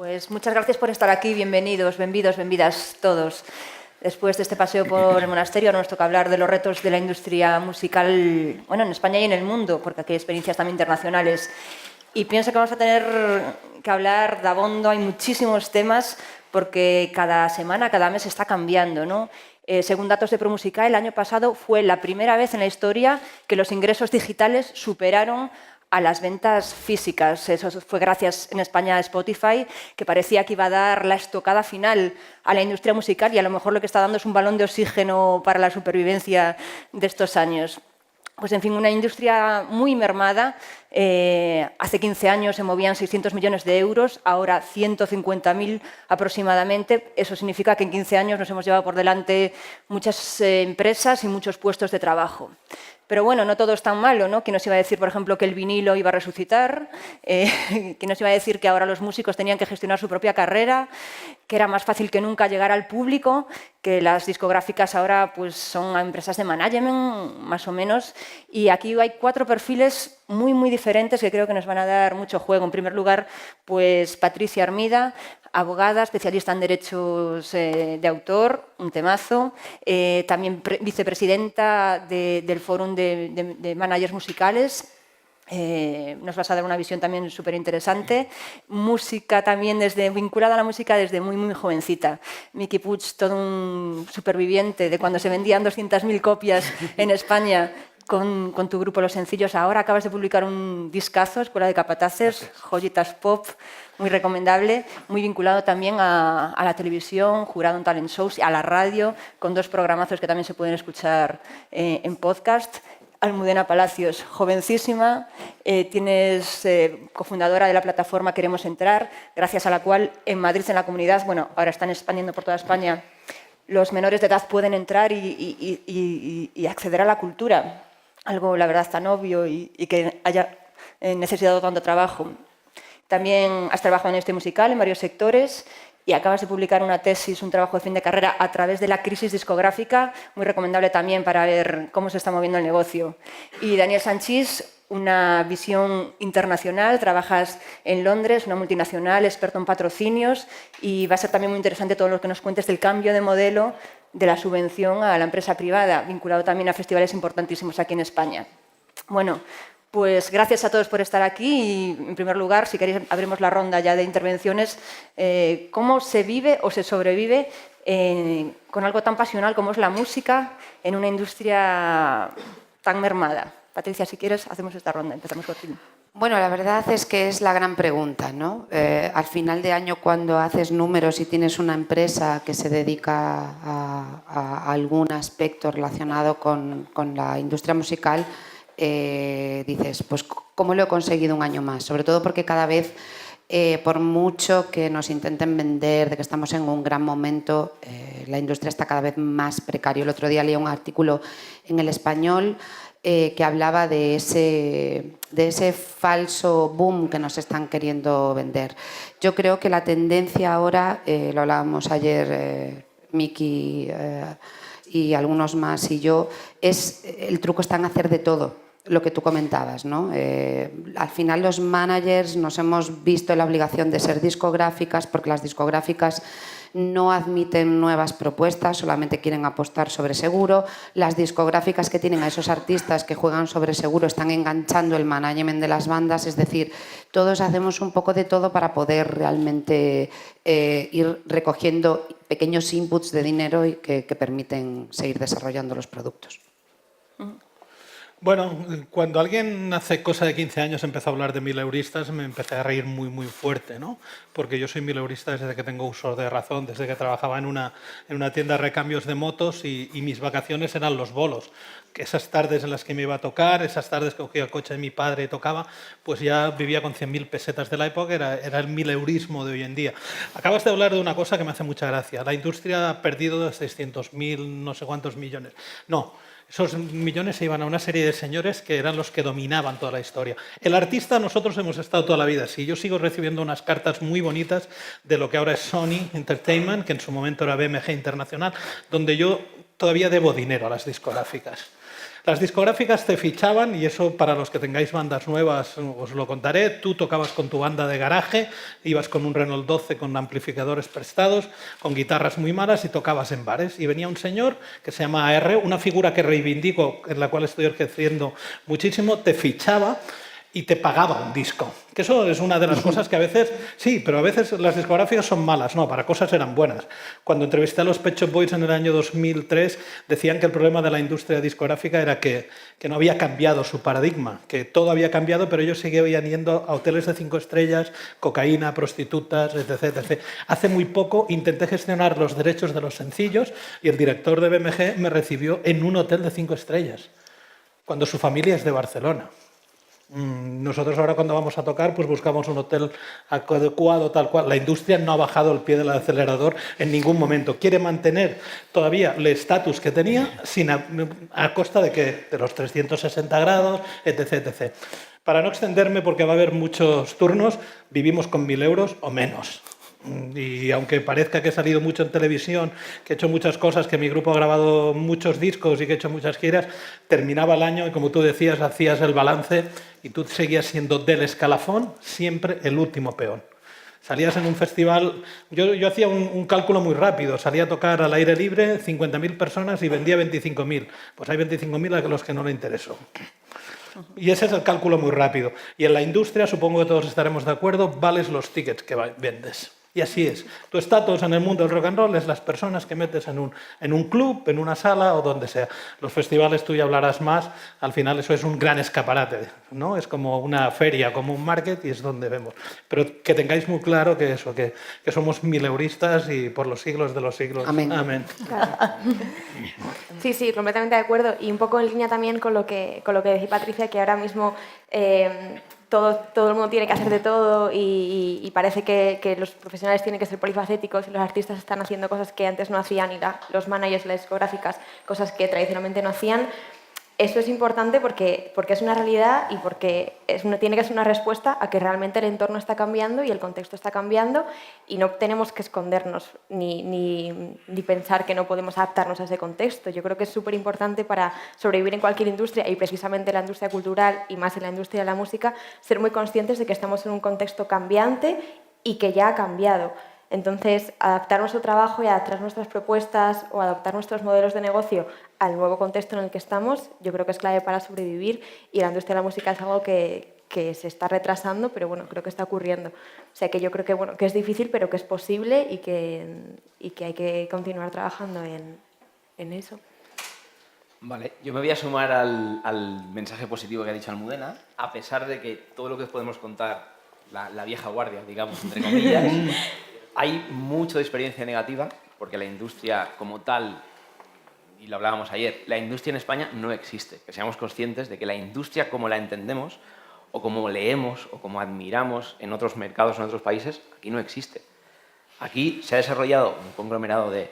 Pues muchas gracias por estar aquí, bienvenidos, benvidas todos. Después de este paseo por el monasterio nos toca hablar de los retos de la industria musical, bueno, en España y en el mundo, porque aquí hay experiencias también internacionales. Y pienso que vamos a tener que hablar de abondo, hay muchísimos temas, porque cada semana, cada mes está cambiando, ¿no? Según datos de ProMusicae, el año pasado fue la primera vez en la historia que los ingresos digitales superaron a las ventas físicas. Eso fue gracias en España a Spotify, que parecía que iba a dar la estocada final a la industria musical y a lo mejor lo que está dando es un balón de oxígeno para la supervivencia de estos años. Pues, en fin, una industria muy mermada. Hace 15 años se movían 600 millones de euros, ahora 150.000 aproximadamente. Eso significa que en 15 años nos hemos llevado por delante muchas empresas y muchos puestos de trabajo. Pero bueno, no todo es tan malo, ¿no? ¿Quién nos iba a decir, por ejemplo, que el vinilo iba a resucitar? ¿Quién nos iba a decir que ahora los músicos tenían que gestionar su propia carrera? Que era más fácil que nunca llegar al público, que las discográficas ahora pues, son empresas de management, más o menos. Y aquí hay 4 perfiles muy diferentes que creo que nos van a dar mucho juego. En primer lugar, pues Patricia Armida, abogada, especialista en derechos de autor, un temazo, también vicepresidenta del Fórum de Managers Musicales. Nos vas a dar una visión también súper interesante. Música también vinculada a la música desde muy jovencita. Miki Puig, todo un superviviente de cuando se vendían 200.000 copias en España con tu grupo Los Sencillos. Ahora acabas de publicar un discazo, Escuela de Capataces, joyitas pop, muy recomendable, muy vinculado también a la televisión, jurado en talent shows, a la radio, con 2 programazos que también se pueden escuchar en podcast. Almudena Palacios, jovencísima, tienes cofundadora de la plataforma Queremos Entrar, gracias a la cual en Madrid, en la comunidad, bueno, ahora están expandiendo por toda España, los menores de edad pueden entrar y acceder a la cultura, algo, la verdad, tan obvio y que haya necesitado tanto trabajo. También has trabajado en este musical, en varios sectores, y acabas de publicar una tesis, un trabajo de fin de carrera a través de la crisis discográfica, muy recomendable también para ver cómo se está moviendo el negocio. Y Daniel Sanchís, una visión internacional, trabajas en Londres, una multinacional, experto en patrocinios, y va a ser también muy interesante todo lo que nos cuentes del cambio de modelo de la subvención a la empresa privada, vinculado también a festivales importantísimos aquí en España. Bueno, pues gracias a todos por estar aquí y, en primer lugar, si queréis, abrimos la ronda ya de intervenciones. ¿Cómo se vive o se sobrevive con algo tan pasional como es la música en una industria tan mermada? Patricia, si quieres, hacemos esta ronda. Empezamos por ti. Bueno, la verdad es que es la gran pregunta, ¿no? Al final de año, cuando haces números y tienes una empresa que se dedica a algún aspecto relacionado con la industria musical, dices, pues ¿cómo lo he conseguido un año más? Sobre todo porque cada vez, por mucho que nos intenten vender de que estamos en un gran momento, la industria está cada vez más precaria. El otro día leí un artículo en El Español que hablaba de ese falso boom que nos están queriendo vender. Yo creo que la tendencia ahora, lo hablábamos ayer, Miki y algunos más y yo, el truco está en hacer de todo. Lo que tú comentabas, ¿no? Al final los managers nos hemos visto en la obligación de ser discográficas porque las discográficas no admiten nuevas propuestas, solamente quieren apostar sobre seguro. Las discográficas que tienen a esos artistas que juegan sobre seguro están enganchando el management de las bandas, es decir, todos hacemos un poco de todo para poder realmente ir recogiendo pequeños inputs de dinero y que permiten seguir desarrollando los productos. Bueno, cuando alguien hace cosa de 15 años empezó a hablar de mileuristas, me empecé a reír muy fuerte, ¿no? Porque yo soy mileurista desde que tengo uso de razón, desde que trabajaba en una tienda de recambios de motos y mis vacaciones eran los bolos. Que esas tardes en las que me iba a tocar, esas tardes que cogía el coche de mi padre y tocaba, pues ya vivía con 100.000 pesetas de la época, era el mileurismo de hoy en día. Acabas de hablar de una cosa que me hace mucha gracia. La industria ha perdido 600.000, no sé cuántos millones. No. Esos millones se iban a una serie de señores que eran los que dominaban toda la historia. El artista, nosotros hemos estado toda la vida así. Yo sigo recibiendo unas cartas muy bonitas de lo que ahora es Sony Entertainment, que en su momento era BMG Internacional, donde yo todavía debo dinero a las discográficas. Las discográficas te fichaban, y eso para los que tengáis bandas nuevas os lo contaré. Tú tocabas con tu banda de garaje, ibas con un Renault 12 con amplificadores prestados, con guitarras muy malas y tocabas en bares. Y venía un señor que se llama AR, una figura que reivindico, en la cual estoy ejerciendo muchísimo, te fichaba y te pagaba un disco. Que eso es una de las cosas que a veces... Sí, pero a veces las discográficas son malas. No, para cosas eran buenas. Cuando entrevisté a los Pet Shop Boys en el año 2003, decían que el problema de la industria discográfica era que no había cambiado su paradigma, que todo había cambiado, pero ellos seguían yendo a hoteles de 5 estrellas, cocaína, prostitutas, etc, etc. Hace muy poco intenté gestionar los derechos de los sencillos y el director de BMG me recibió en un hotel de 5 estrellas, cuando su familia es de Barcelona. Nosotros ahora cuando vamos a tocar pues buscamos un hotel adecuado, tal cual. La industria no ha bajado el pie del acelerador en ningún momento. Quiere mantener todavía el estatus que tenía a costa de los 360 grados, etc, etc. Para no extenderme, porque va a haber muchos turnos, vivimos con 1.000 euros o menos. Y aunque parezca que he salido mucho en televisión, que he hecho muchas cosas, que mi grupo ha grabado muchos discos y que he hecho muchas giras, terminaba el año y, como tú decías, hacías el balance y tú seguías siendo del escalafón siempre el último peón. Salías en un festival, yo hacía un cálculo muy rápido, salía a tocar al aire libre, 50.000 personas y vendía 25.000. Pues hay 25.000 a los que no le interesó. Y ese es el cálculo muy rápido. Y en la industria, supongo que todos estaremos de acuerdo, vales los tickets que vendes. Y así es. Tu estatus en el mundo del rock and roll es las personas que metes en un club, en una sala o donde sea. Los festivales, tú ya hablarás más, al final eso es un gran escaparate, ¿no? Es como una feria, como un market, y es donde vemos. Pero que tengáis muy claro que eso, que somos mileuristas y por los siglos de los siglos. Amén. Amén. Sí, sí, completamente de acuerdo. Y un poco en línea también con lo que decía Patricia, que ahora mismo todo el mundo tiene que hacer de todo y parece que los profesionales tienen que ser polifacéticos y los artistas están haciendo cosas que antes no hacían y los managers, las discográficas, cosas que tradicionalmente no hacían. Eso es importante porque es una realidad y porque tiene que ser una respuesta a que realmente el entorno está cambiando y el contexto está cambiando y no tenemos que escondernos ni pensar que no podemos adaptarnos a ese contexto. Yo creo que es súper importante para sobrevivir en cualquier industria y precisamente en la industria cultural y más en la industria de la música, ser muy conscientes de que estamos en un contexto cambiante y que ya ha cambiado. Entonces, adaptar nuestro trabajo y adaptar nuestras propuestas o adaptar nuestros modelos de negocio al nuevo contexto en el que estamos, yo creo que es clave para sobrevivir y la industria de la música es algo que se está retrasando, pero bueno, creo que está ocurriendo. O sea que yo creo que es difícil, pero que es posible y que hay que continuar trabajando en eso. Vale, yo me voy a sumar al mensaje positivo que ha dicho Almudena, a pesar de que todo lo que os podemos contar, la vieja guardia, digamos, entre comillas, hay mucho de experiencia negativa, porque la industria como tal, y lo hablábamos ayer, la industria en España no existe. Que seamos conscientes de que la industria como la entendemos, o como leemos, o como admiramos en otros mercados, en otros países, aquí no existe. Aquí se ha desarrollado un conglomerado de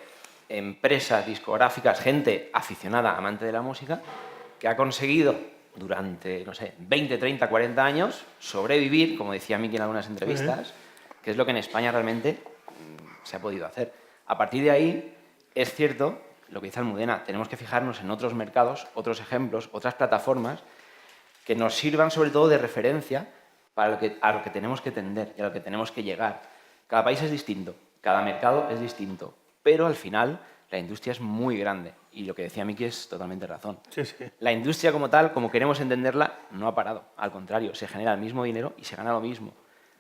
empresas discográficas, gente aficionada, amante de la música, que ha conseguido durante, no sé, 20, 30, 40 años sobrevivir, como decía Miki en algunas entrevistas, que es lo que en España realmente se ha podido hacer. A partir de ahí, es cierto, lo que dice Almudena, tenemos que fijarnos en otros mercados, otros ejemplos, otras plataformas que nos sirvan sobre todo de referencia para a lo que tenemos que tender y a lo que tenemos que llegar. Cada país es distinto, cada mercado es distinto, pero al final la industria es muy grande y lo que decía Miki es totalmente razón. Sí, sí. La industria como tal, como queremos entenderla, no ha parado. Al contrario, se genera el mismo dinero y se gana lo mismo.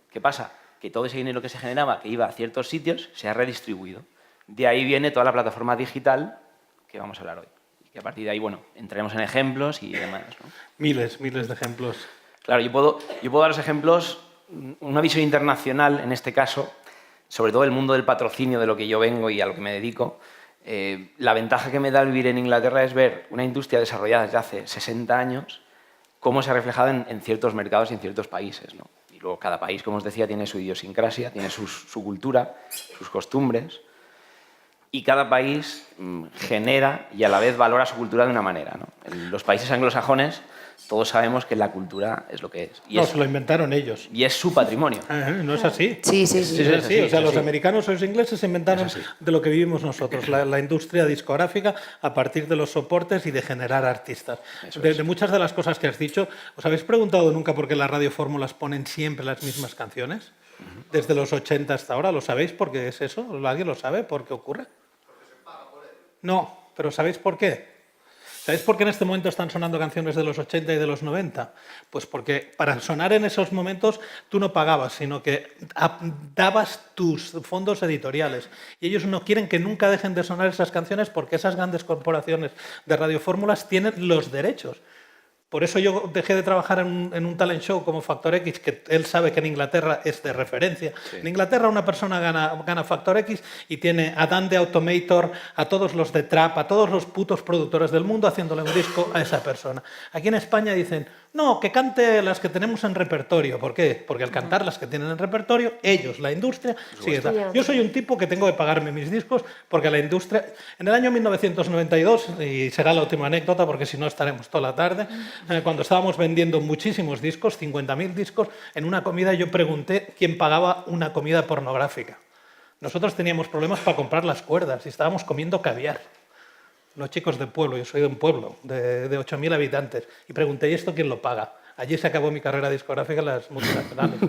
¿Qué pasa? Que todo ese dinero que se generaba, que iba a ciertos sitios, se ha redistribuido. De ahí viene toda la plataforma digital que vamos a hablar hoy. Y que a partir de ahí, bueno, entraremos en ejemplos y demás, ¿no? Miles de ejemplos. Claro, yo puedo daros ejemplos, una visión internacional en este caso, sobre todo el mundo del patrocinio, de lo que yo vengo y a lo que me dedico. La ventaja que me da vivir en Inglaterra es ver una industria desarrollada desde hace 60 años, cómo se ha reflejado en ciertos mercados y en ciertos países, ¿no? Y luego cada país, como os decía, tiene su idiosincrasia, tiene su cultura, sus costumbres, y cada país genera y a la vez valora su cultura de una manera, ¿no? Los países anglosajones todos sabemos que la cultura es lo que es. No, se lo inventaron ellos. Y es su patrimonio. No es así. Sí, sí, Es sí. así. O sea, los sí. americanos o los ingleses se inventaron Es así. de lo que vivimos nosotros, la industria discográfica, a partir de los soportes y de generar artistas. De muchas de las cosas que has dicho, ¿os habéis preguntado nunca por qué las radiofórmulas ponen siempre las mismas canciones? Desde los 80 hasta ahora, ¿lo sabéis por qué es eso? ¿Alguien lo sabe por qué ocurre? No, pero ¿sabéis por qué? ¿Sabéis por qué en este momento están sonando canciones de los 80 y de los 90? Pues porque para sonar en esos momentos tú no pagabas, sino que dabas tus fondos editoriales. Y ellos no quieren que nunca dejen de sonar esas canciones porque esas grandes corporaciones de radiofórmulas tienen los derechos. Por eso yo dejé de trabajar en un talent show como Factor X, que él sabe que en Inglaterra es de referencia. Sí. En Inglaterra una persona gana Factor X y tiene a Dan de Automator, a todos los de Trap, a todos los putos productores del mundo haciéndole un disco a esa persona. Aquí en España dicen, no, que cante las que tenemos en repertorio. ¿Por qué? Porque al cantar las que tienen en repertorio, ellos, la industria, sigue tal. Yo soy un tipo que tengo que pagarme mis discos porque la industria... En el año 1992, y será la última anécdota porque si no estaremos toda la tarde, cuando estábamos vendiendo muchísimos discos, 50.000 discos, en una comida yo pregunté quién pagaba una comida pornográfica. Nosotros teníamos problemas para comprar las cuerdas y estábamos comiendo caviar. Los chicos de pueblo, yo soy de un pueblo de 8.000 habitantes, y pregunté, ¿y esto quién lo paga? Allí se acabó mi carrera discográfica en las multinacionales.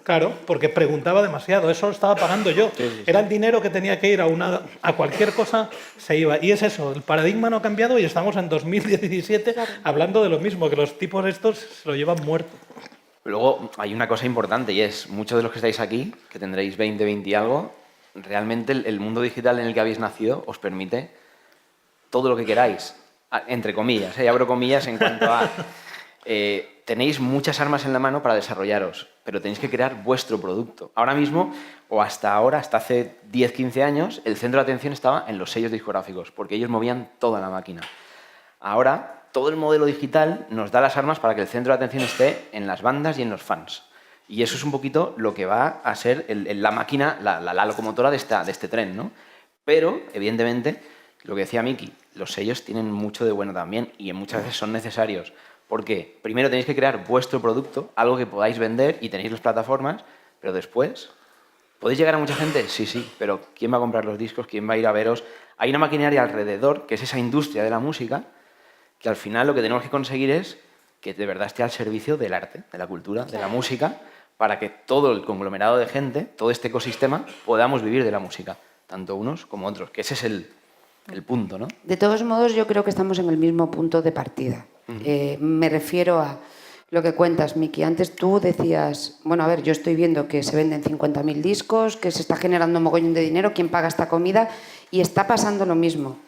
Claro, porque preguntaba demasiado, eso lo estaba pagando yo. Era el dinero que tenía que ir a cualquier cosa, se iba. Y es eso, el paradigma no ha cambiado y estamos en 2017 hablando de lo mismo, que los tipos estos se lo llevan muerto. Luego hay una cosa importante y es, muchos de los que estáis aquí, que tendréis 20 y algo, realmente el mundo digital en el que habéis nacido os permite todo lo que queráis, entre comillas, abro comillas en cuanto a... tenéis muchas armas en la mano para desarrollaros, pero tenéis que crear vuestro producto. Ahora mismo, o hasta ahora, hasta hace 10-15 años, el centro de atención estaba en los sellos discográficos, porque ellos movían toda la máquina. Ahora, todo el modelo digital nos da las armas para que el centro de atención esté en las bandas y en los fans. Y eso es un poquito lo que va a ser la máquina, la locomotora de este tren, ¿no? Pero, evidentemente, lo que decía Miki, los sellos tienen mucho de bueno también y muchas veces son necesarios. Porque primero tenéis que crear vuestro producto, algo que podáis vender y tenéis las plataformas, pero después, ¿podéis llegar a mucha gente? Sí, sí, pero ¿quién va a comprar los discos? ¿Quién va a ir a veros? Hay una maquinaria alrededor, que es esa industria de la música, que al final lo que tenemos que conseguir es que de verdad esté al servicio del arte, de la cultura, de la música, para que todo el conglomerado de gente, todo este ecosistema, podamos vivir de la música, tanto unos como otros, que ese es el punto, ¿no? De todos modos, yo creo que estamos en el mismo punto de partida. Me refiero a lo que cuentas, Miki. Antes tú decías, bueno, a ver, yo estoy viendo que se venden 50.000 discos, que se está generando un mogollón de dinero, ¿quién paga esta comida? Y está pasando lo mismo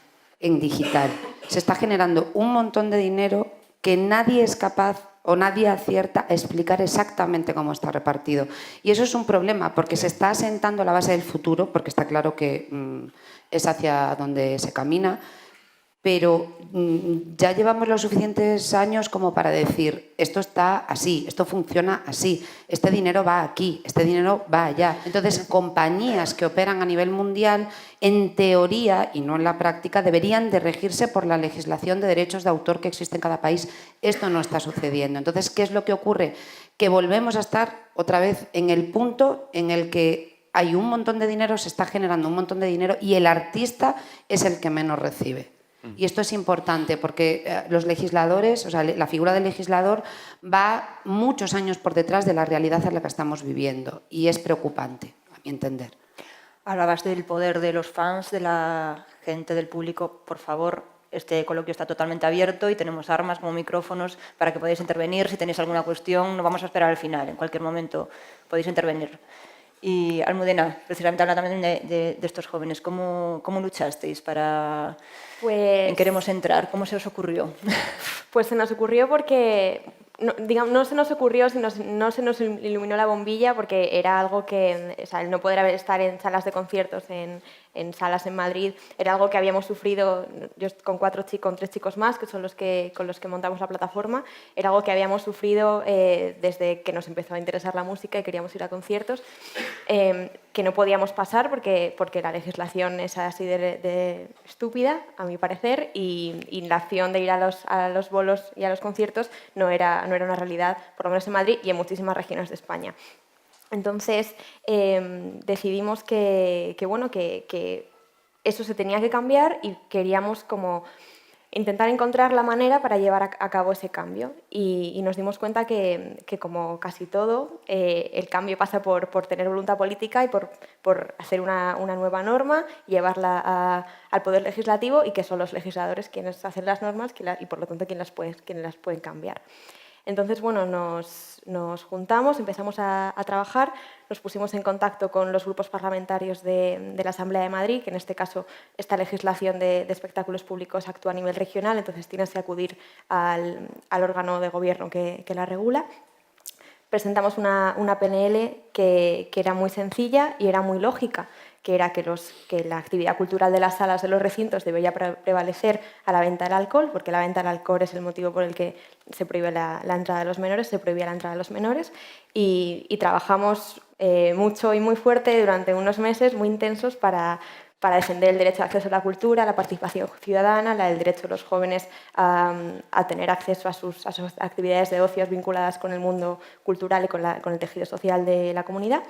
en digital. Se está generando un montón de dinero que nadie es capaz o nadie acierta a explicar exactamente cómo está repartido. Y eso es un problema, porque se está asentando la base del futuro, porque está claro que es hacia donde se camina, pero ya llevamos los suficientes años como para decir, esto está así, esto funciona así, este dinero va aquí, este dinero va allá. Entonces, compañías que operan a nivel mundial, en teoría y no en la práctica, deberían de regirse por la legislación de derechos de autor que existe en cada país. Esto no está sucediendo. Entonces, ¿qué es lo que ocurre? Que volvemos a estar otra vez en el punto en el que hay un montón de dinero, se está generando un montón de dinero y el artista es el que menos recibe. Y esto es importante porque los legisladores, o sea, la figura del legislador va muchos años por detrás de la realidad en la que estamos viviendo y es preocupante, a mi entender. Hablabas del poder de los fans, de la gente, del público. Por favor, este coloquio está totalmente abierto y tenemos armas como micrófonos para que podáis intervenir. Si tenéis alguna cuestión, no vamos a esperar al final. En cualquier momento podéis intervenir. Y Almudena, precisamente habla también de estos jóvenes. ¿Cómo luchasteis para en queremos entrar? ¿Cómo se os ocurrió? Pues se nos ocurrió porque, no se nos ocurrió, sino no se nos iluminó la bombilla porque era algo que, o sea, el no poder estar en salas de conciertos, en salas en Madrid, era algo que habíamos sufrido, yo con 3 chicos más, que son con los que montamos la plataforma, era algo que habíamos sufrido desde que nos empezó a interesar la música y queríamos ir a conciertos, que no podíamos pasar porque la legislación es así de estúpida, a mi parecer, y la acción de ir a los bolos y a los conciertos no era una realidad, por lo menos en Madrid y en muchísimas regiones de España. Entonces decidimos que eso se tenía que cambiar y queríamos como intentar encontrar la manera para llevar a cabo ese cambio. Y nos dimos cuenta que como casi todo, el cambio pasa por tener voluntad política y por hacer una nueva norma, llevarla al Poder Legislativo, y que son los legisladores quienes hacen las normas y por lo tanto quienes las pueden cambiar. Entonces, bueno, nos juntamos, empezamos a trabajar, nos pusimos en contacto con los grupos parlamentarios de la Asamblea de Madrid, que en este caso esta legislación de espectáculos públicos actúa a nivel regional, entonces tienes que acudir al órgano de gobierno que la regula. Presentamos una PNL que era muy sencilla y era muy lógica, que era que la actividad cultural de las salas de los recintos debería prevalecer a la venta del alcohol, porque la venta del alcohol es el motivo por el que se prohíbe la entrada de los menores, se prohibía la entrada de los menores, y trabajamos mucho y muy fuerte durante unos meses muy intensos para defender el derecho de acceso a la cultura, la participación ciudadana, el derecho de los jóvenes a tener acceso a sus actividades de ocio vinculadas con el mundo cultural y con el tejido social de la comunidad.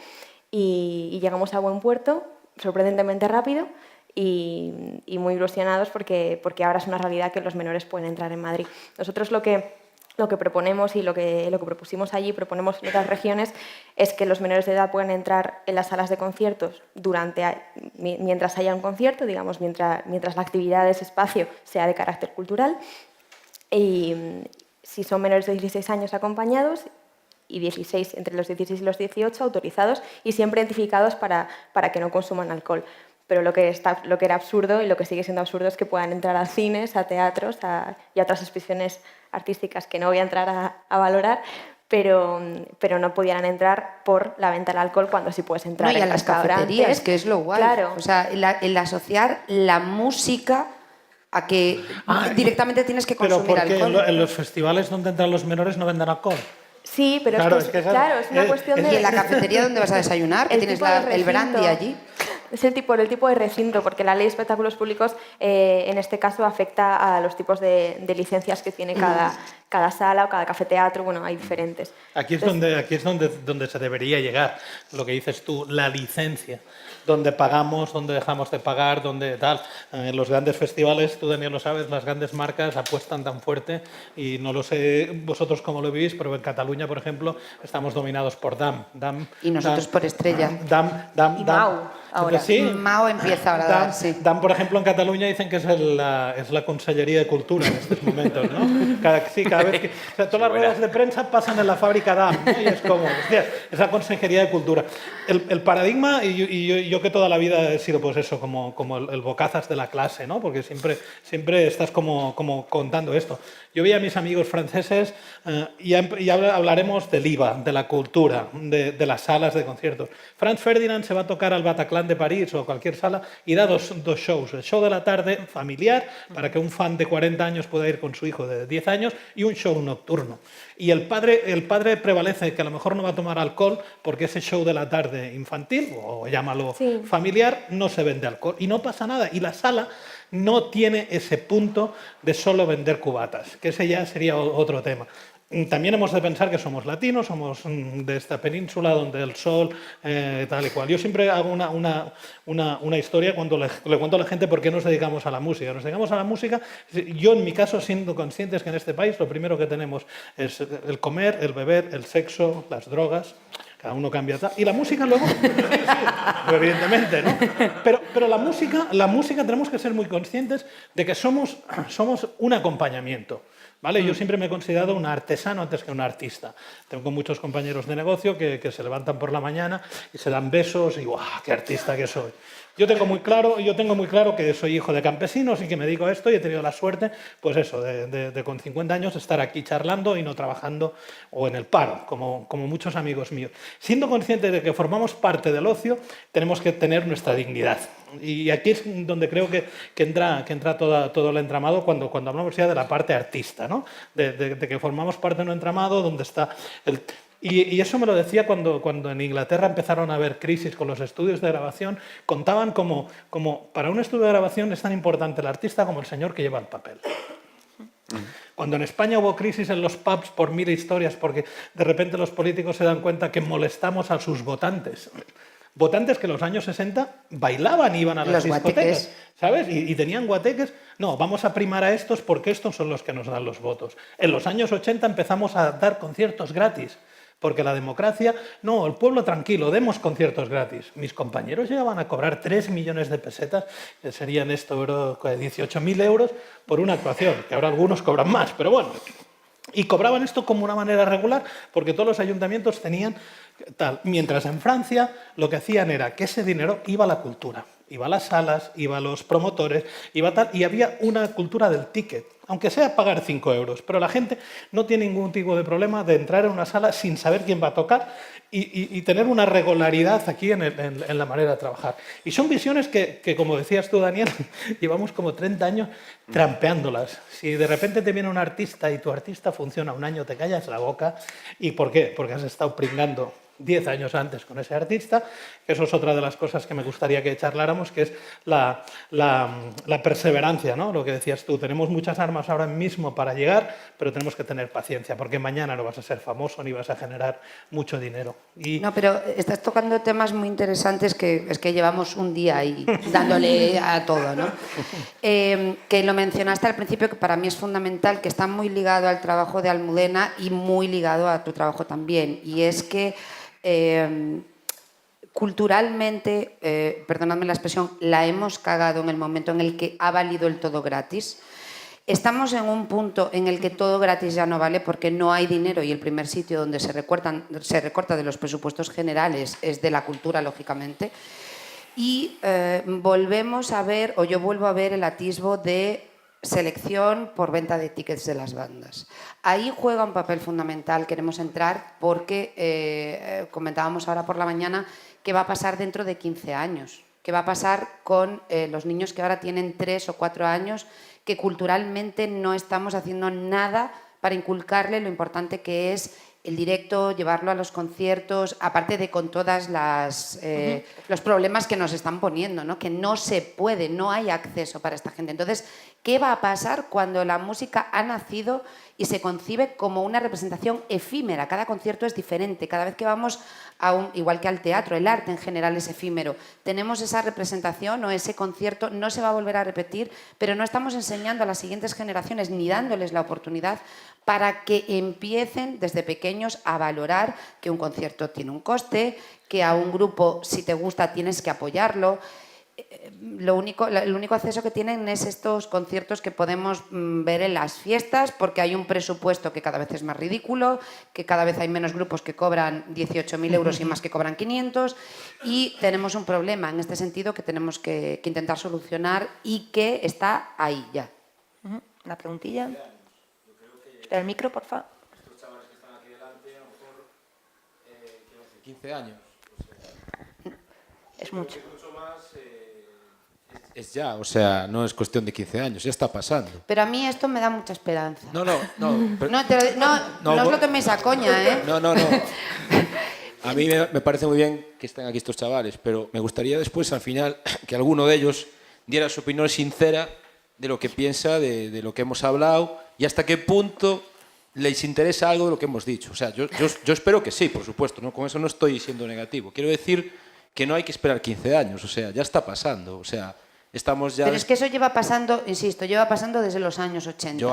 Y llegamos a buen puerto, sorprendentemente rápido, y muy ilusionados porque ahora es una realidad que los menores pueden entrar en Madrid. Nosotros lo que proponemos y lo que propusimos allí, proponemos en otras regiones, es que los menores de edad puedan entrar en las salas de conciertos mientras haya un concierto, digamos, mientras la actividad de ese espacio sea de carácter cultural, y si son menores de 16 años acompañados, y entre los 16 y los 18 autorizados y siempre identificados para que no consuman alcohol. Pero lo que era absurdo y lo que sigue siendo absurdo es que puedan entrar a cines, a teatros y a otras expresiones artísticas que no voy a entrar a valorar, pero no pudieran entrar por la venta del alcohol cuando sí puedes entrar y a en las restaurantes. Cafeterías, que es lo guay. Claro. O sea, el asociar la música a que directamente tienes que consumir alcohol. Pero porque en los festivales donde entran los menores no venden alcohol. Sí, pero claro, es una cuestión de... ¿Y en la cafetería donde vas a desayunar? Que tienes el brandy allí. Es el tipo de recinto, porque la ley de espectáculos públicos en este caso afecta a los tipos de licencias que tiene cada sala o cada cafeteatro. Bueno, hay diferentes. Aquí es donde se debería llegar, lo que dices tú, la licencia. Donde pagamos, donde dejamos de pagar, donde tal. En los grandes festivales, tú Daniel lo sabes, las grandes marcas apuestan tan fuerte, y no lo sé vosotros cómo lo vivís, pero en Cataluña, por ejemplo, estamos dominados por DAM. Y nosotros por Estrella. Y Mau, ahora. Sí. Mau empieza ahora. Sí. DAM, por ejemplo, en Cataluña dicen que es la Consellería de Cultura en estos momentos, ¿no? Cada vez que... O sea, todas las ruedas de prensa pasan en la fábrica DAM, ¿no? Y es como, hostia, es la Consejería de Cultura. El paradigma, y yo que toda la vida he sido pues eso, como el bocazas de la clase, ¿no? Porque siempre estás como contando esto. Yo veía a mis amigos franceses y hablaremos del IVA, de la cultura, de las salas de conciertos. Franz Ferdinand se va a tocar al Bataclan de París o a cualquier sala y da dos shows. El show de la tarde familiar, para que un fan de 40 años pueda ir con su hijo de 10 años, y un show nocturno. Y el padre prevalece que a lo mejor no va a tomar alcohol porque ese show de la tarde infantil, o llámalo familiar, no se vende alcohol. Y no pasa nada. Y la sala no tiene ese punto de solo vender cubatas, que ese ya sería otro tema. También hemos de pensar que somos latinos, somos de esta península donde el sol, tal y cual. Yo siempre hago una historia cuando le cuento a la gente por qué nos dedicamos a la música. Nos dedicamos a la música, yo en mi caso, siendo conscientes que en este país lo primero que tenemos es el comer, el beber, el sexo, las drogas. Cada uno cambia tal. Y la música luego, sí, evidentemente, ¿no? Pero la música tenemos que ser muy conscientes de que somos un acompañamiento. ¿Vale? Yo siempre me he considerado un artesano antes que un artista. Tengo muchos compañeros de negocio que se levantan por la mañana y se dan besos y ¡guau, qué artista que soy! Yo tengo muy claro que soy hijo de campesinos y que me dedico a esto, y he tenido la suerte, pues eso, de con 50 años estar aquí charlando y no trabajando o en el paro, como muchos amigos míos. Siendo conscientes de que formamos parte del ocio, tenemos que tener nuestra dignidad. Y aquí es donde creo que entra todo el entramado cuando hablamos ya de la parte artista, ¿no? De que formamos parte de un entramado donde está Y eso me lo decía cuando en Inglaterra empezaron a haber crisis con los estudios de grabación. Contaban como para un estudio de grabación es tan importante el artista como el señor que lleva el papel. Cuando en España hubo crisis en los pubs por 1000 historias, porque de repente los políticos se dan cuenta que molestamos a sus votantes. Votantes que en los años 60 bailaban y iban a las discotecas, guateques. ¿sabes? Y tenían guateques. No, vamos a primar a estos porque estos son los que nos dan los votos. En los años 80 empezamos a dar conciertos gratis. Porque la democracia, no, el pueblo tranquilo, demos conciertos gratis. Mis compañeros llegaban a cobrar 3 millones de pesetas, que serían esto, 18.000 euros por una actuación, que ahora algunos cobran más, pero bueno. Y cobraban esto como una manera regular, porque todos los ayuntamientos tenían tal. Mientras en Francia lo que hacían era que ese dinero iba a la cultura, iba a las salas, iba a los promotores, iba a tal, y había una cultura del ticket. Aunque sea pagar 5 euros, pero la gente no tiene ningún tipo de problema de entrar en una sala sin saber quién va a tocar y tener una regularidad aquí en la manera de trabajar. Y son visiones que, como decías tú, Daniel, llevamos como 30 años trampeándolas. Si de repente te viene un artista y tu artista funciona un año, te callas la boca. ¿Y por qué? Porque has estado pringando 10 años antes con ese artista. Eso es otra de las cosas que me gustaría que charláramos, que es la perseverancia, ¿no? Lo que decías tú, tenemos muchas armas ahora mismo para llegar, pero tenemos que tener paciencia, porque mañana no vas a ser famoso ni vas a generar mucho dinero. No, pero estás tocando temas muy interesantes que es que llevamos un día ahí dándole a todo, ¿no? Que lo mencionaste al principio, que para mí es fundamental, que está muy ligado al trabajo de Almudena y muy ligado a tu trabajo también, y es que culturalmente, perdonadme la expresión, la hemos cagado en el momento en el que ha valido el todo gratis. Estamos en un punto en el que todo gratis ya no vale porque no hay dinero y el primer sitio donde se recorta de los presupuestos generales es de la cultura, lógicamente. Y volvemos a ver, o yo vuelvo a ver el atisbo de selección por venta de tickets de las bandas. Ahí juega un papel fundamental, queremos entrar porque comentábamos ahora por la mañana qué va a pasar dentro de 15 años, qué va a pasar con los niños que ahora tienen 3 o 4 años, que culturalmente no estamos haciendo nada para inculcarle lo importante que es el directo, llevarlo a los conciertos, aparte de con todas los problemas que nos están poniendo, ¿no? Que no se puede, no hay acceso para esta gente. Entonces, ¿qué va a pasar cuando la música ha nacido y se concibe como una representación efímera? Cada concierto es diferente, cada vez que vamos igual que al teatro, el arte en general es efímero. Tenemos esa representación o ese concierto, no se va a volver a repetir, pero no estamos enseñando a las siguientes generaciones ni dándoles la oportunidad para que empiecen desde pequeños a valorar que un concierto tiene un coste, que a un grupo, si te gusta, tienes que apoyarlo. El único acceso que tienen es estos conciertos que podemos ver en las fiestas, porque hay un presupuesto que cada vez es más ridículo, que cada vez hay menos grupos que cobran 18.000 euros y más que cobran 500, y tenemos un problema en este sentido que tenemos que intentar solucionar y que está ahí ya. Una preguntilla. Espera el micro, por favor. Estos chavales que están aquí delante, a lo mejor, 15 años. Es mucho. Mucho más es ya, o sea, no es cuestión de 15 años, ya está pasando. Pero a mí esto me da mucha esperanza. No. Pero, No os lo toméis a coña, ¿eh? No. A mí me parece muy bien que estén aquí estos chavales, pero me gustaría después, al final, que alguno de ellos diera su opinión sincera de lo que piensa, de lo que hemos hablado y hasta qué punto les interesa algo de lo que hemos dicho. O sea, yo espero que sí, por supuesto, ¿no? Con eso no estoy siendo negativo. Quiero decir que no hay que esperar 15 años, o sea, ya está pasando, o sea, estamos ya... Pero es que eso lleva pasando, insisto, lleva pasando desde los años 80. Yo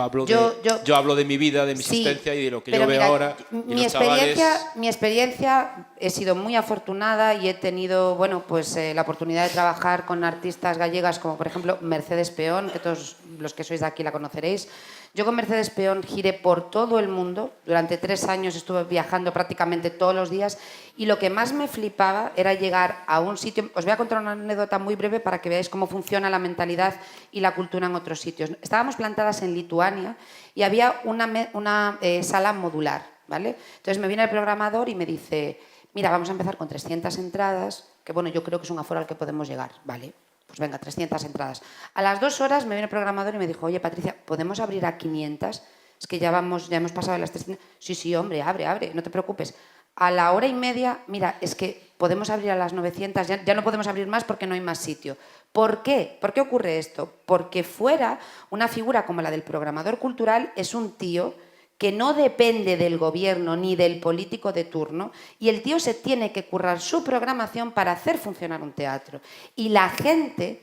hablo de mi vida, de mi existencia y de lo que yo veo ahora. Mi experiencia he sido muy afortunada y he tenido, bueno, pues la oportunidad de trabajar con artistas gallegas como, por ejemplo, Mercedes Peón, que todos los que sois de aquí la conoceréis. Yo con Mercedes Peón giré por todo el mundo. Durante 3 años estuve viajando prácticamente todos los días y lo que más me flipaba era llegar a un sitio... Os voy a contar una anécdota muy breve para que veáis cómo funciona la mentalidad y la cultura en otros sitios. Estábamos plantadas en Lituania y había una sala modular, ¿vale? Entonces me viene el programador y me dice, mira, vamos a empezar con 300 entradas, que bueno, yo creo que es un aforo al que podemos llegar, ¿vale? Pues venga, 300 entradas. A las 2 horas me viene el programador y me dijo, oye, Patricia, ¿podemos abrir a 500? es que ya hemos pasado de las 300. Sí, hombre, abre, no te preocupes. A la hora y media, mira, es que podemos abrir a las 900, ya no podemos abrir más porque no hay más sitio. ¿Por qué? ¿Por qué ocurre esto? Porque fuera, una figura como la del programador cultural es un tío que no depende del gobierno ni del político de turno, y el tío se tiene que currar su programación para hacer funcionar un teatro. Y la gente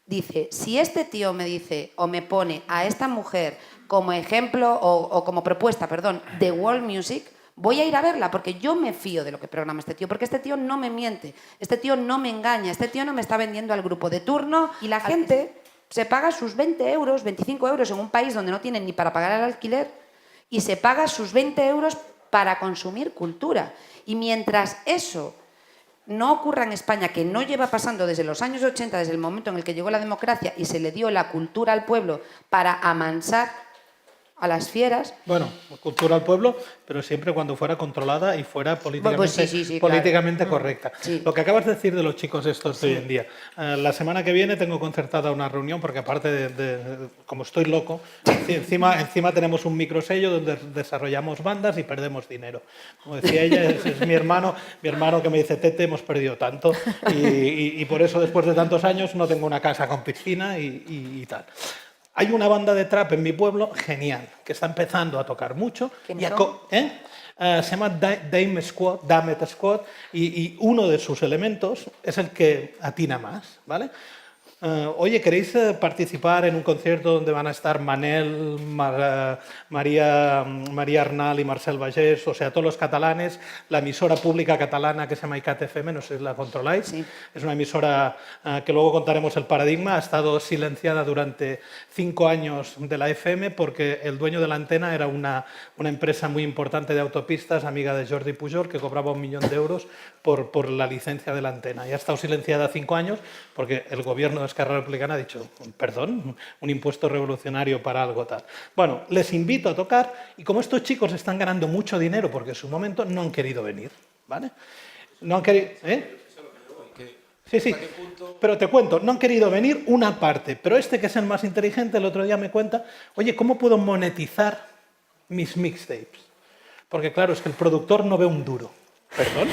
dice, si este tío me dice o me pone a esta mujer como ejemplo o como propuesta, perdón, de world music, voy a ir a verla porque yo me fío de lo que programa este tío, porque este tío no me miente, este tío no me engaña, este tío no me está vendiendo al grupo de turno, y la gente se paga sus 20 euros, 25 euros en un país donde no tienen ni para pagar el alquiler, y se paga sus 20 euros para consumir cultura. Y mientras eso no ocurra en España, que no lleva pasando desde los años 80, desde el momento en el que llegó la democracia y se le dio la cultura al pueblo para amansar a las fieras. Bueno, cultura al pueblo, pero siempre cuando fuera controlada y fuera políticamente, Pues sí, políticamente claro. correcta. Sí. Lo que acabas de decir de los chicos estos de hoy en día. La semana que viene tengo concertada una reunión porque aparte de como estoy loco, encima tenemos un microsello donde desarrollamos bandas y perdemos dinero. Como decía ella, es mi hermano que me dice, Tete, hemos perdido tanto y por eso después de tantos años no tengo una casa con piscina y tal. Hay una banda de trap en mi pueblo genial, que está empezando a tocar mucho. ¿Quiénes son? Se llama Dame Squad, y uno de sus elementos es el que atina más, ¿vale? Oye, ¿queréis participar en un concierto donde van a estar Manel, María Arnal y Marcel Bagés, o sea, todos los catalanes, la emisora pública catalana que se llama ICAT FM, no sé si la controláis, Sí. es una emisora que luego contaremos el paradigma, ha estado silenciada durante 5 años de la FM porque el dueño de la antena era una empresa muy importante de autopistas, amiga de Jordi Pujol, que cobraba 1 millón de euros por la licencia de la antena. Y ha estado silenciada 5 años porque el gobierno de Esquerra Republicana ha dicho, perdón, un impuesto revolucionario para algo tal. Bueno, les invito a tocar y como estos chicos están ganando mucho dinero porque en su momento no han querido venir, ¿vale? No han querido... Sí, pero te cuento, no han querido venir una parte, pero este que es el más inteligente el otro día me cuenta, oye, ¿cómo puedo monetizar mis mixtapes? Porque claro, es que el productor no ve un duro. ¿Perdón?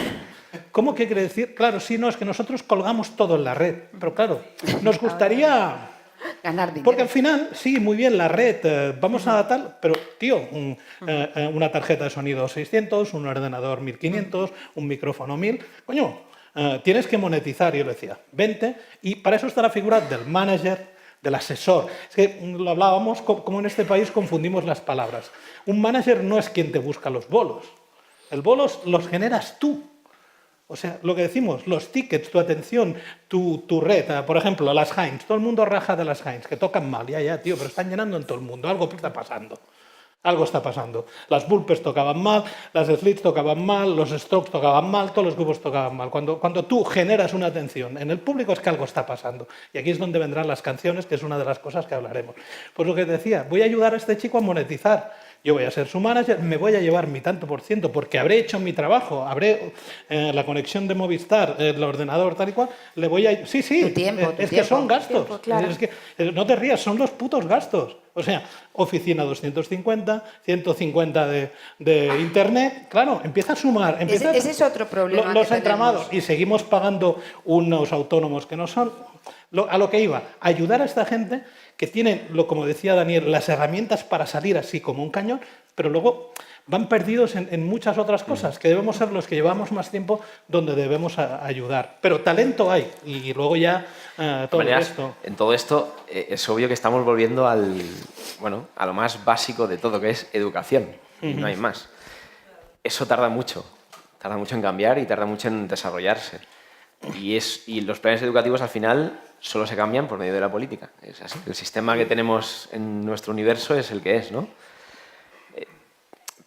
¿Cómo que quiere decir? Claro, sí, no, es que nosotros colgamos todo en la red, pero claro, nos gustaría... Ganar dinero. Porque al final, sí, muy bien, la red, vamos a tal, pero, tío, una tarjeta de sonido 600, un ordenador 1500, un micrófono 1000, coño, tienes que monetizar, yo le decía, vente, y para eso está la figura del manager, del asesor. Es que lo hablábamos, como en este país confundimos las palabras. Un manager no es quien te busca los bolos, el bolos los generas tú. O sea, lo que decimos, los tickets, tu atención, tu red, por ejemplo, las Heinz, todo el mundo raja de las Heinz, que tocan mal, ya, tío, pero están llenando en todo el mundo, algo está pasando. Algo está pasando. Las Bulpes tocaban mal, las Slits tocaban mal, los Strokes tocaban mal, todos los grupos tocaban mal. Cuando tú generas una atención en el público es que algo está pasando. Y aquí es donde vendrán las canciones, que es una de las cosas que hablaremos. Pues lo que te decía, voy a ayudar a este chico a monetizar. Yo voy a ser su manager, me voy a llevar mi tanto por ciento porque habré hecho mi trabajo, habré la conexión de Movistar, el ordenador tal y cual, le voy a... Sí, Tu tiempo, es que son gastos. claro. Es que, no te rías, son los putos gastos. O sea, oficina 250, 150 de internet, claro, empieza a sumar. Ese es otro problema Los que entramados. tenemos. Y seguimos pagando unos autónomos que no son... A lo que iba, ayudar a esta gente que tienen, como decía Daniel, las herramientas para salir así como un cañón, pero luego van perdidos en muchas otras cosas, que debemos ser los que llevamos más tiempo donde debemos ayudar. Pero talento hay, y luego ya todo el resto. En todo esto es obvio que estamos volviendo a lo más básico de todo, que es educación, y no hay más. Eso tarda mucho en cambiar y tarda mucho en desarrollarse. Y los planes educativos al final solo se cambian por medio de la política. Es así. El sistema que tenemos en nuestro universo es el que es, ¿no?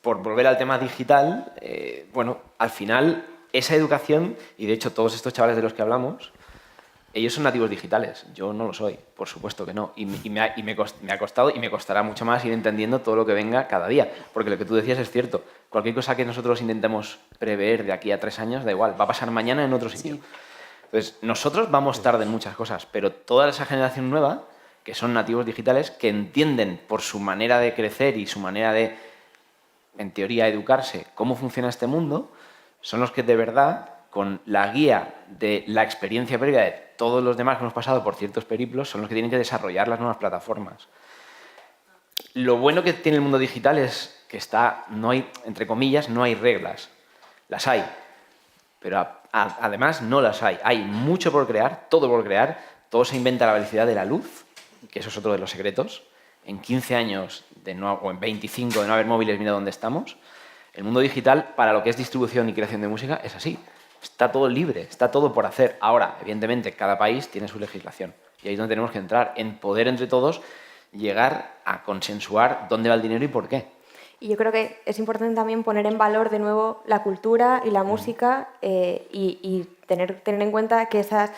Por volver al tema digital, al final esa educación, y de hecho todos estos chavales de los que hablamos, ellos son nativos digitales. Yo no lo soy, por supuesto que no. Y me ha costado y me costará mucho más ir entendiendo todo lo que venga cada día. Porque lo que tú decías es cierto. Cualquier cosa que nosotros intentemos prever de aquí a 3 años, da igual, va a pasar mañana en otro sitio. Sí. Entonces, nosotros vamos tarde en muchas cosas, pero toda esa generación nueva, que son nativos digitales, que entienden por su manera de crecer y su manera de, en teoría, educarse, cómo funciona este mundo, son los que de verdad, con la guía de la experiencia previa de todos los demás que hemos pasado por ciertos periplos, son los que tienen que desarrollar las nuevas plataformas. Lo bueno que tiene el mundo digital es que no hay, entre comillas, no hay reglas. Las hay, pero además no las hay. Hay mucho por crear, todo se inventa a la velocidad de la luz, que eso es otro de los secretos. En 15 años o en 25 de no haber móviles, mira dónde estamos. El mundo digital, para lo que es distribución y creación de música, es así. Está todo libre, está todo por hacer. Ahora, evidentemente, cada país tiene su legislación. Y ahí es donde tenemos que entrar, en poder entre todos llegar a consensuar dónde va el dinero y por qué. Y yo creo que es importante también poner en valor de nuevo la cultura y la música y tener en cuenta que esas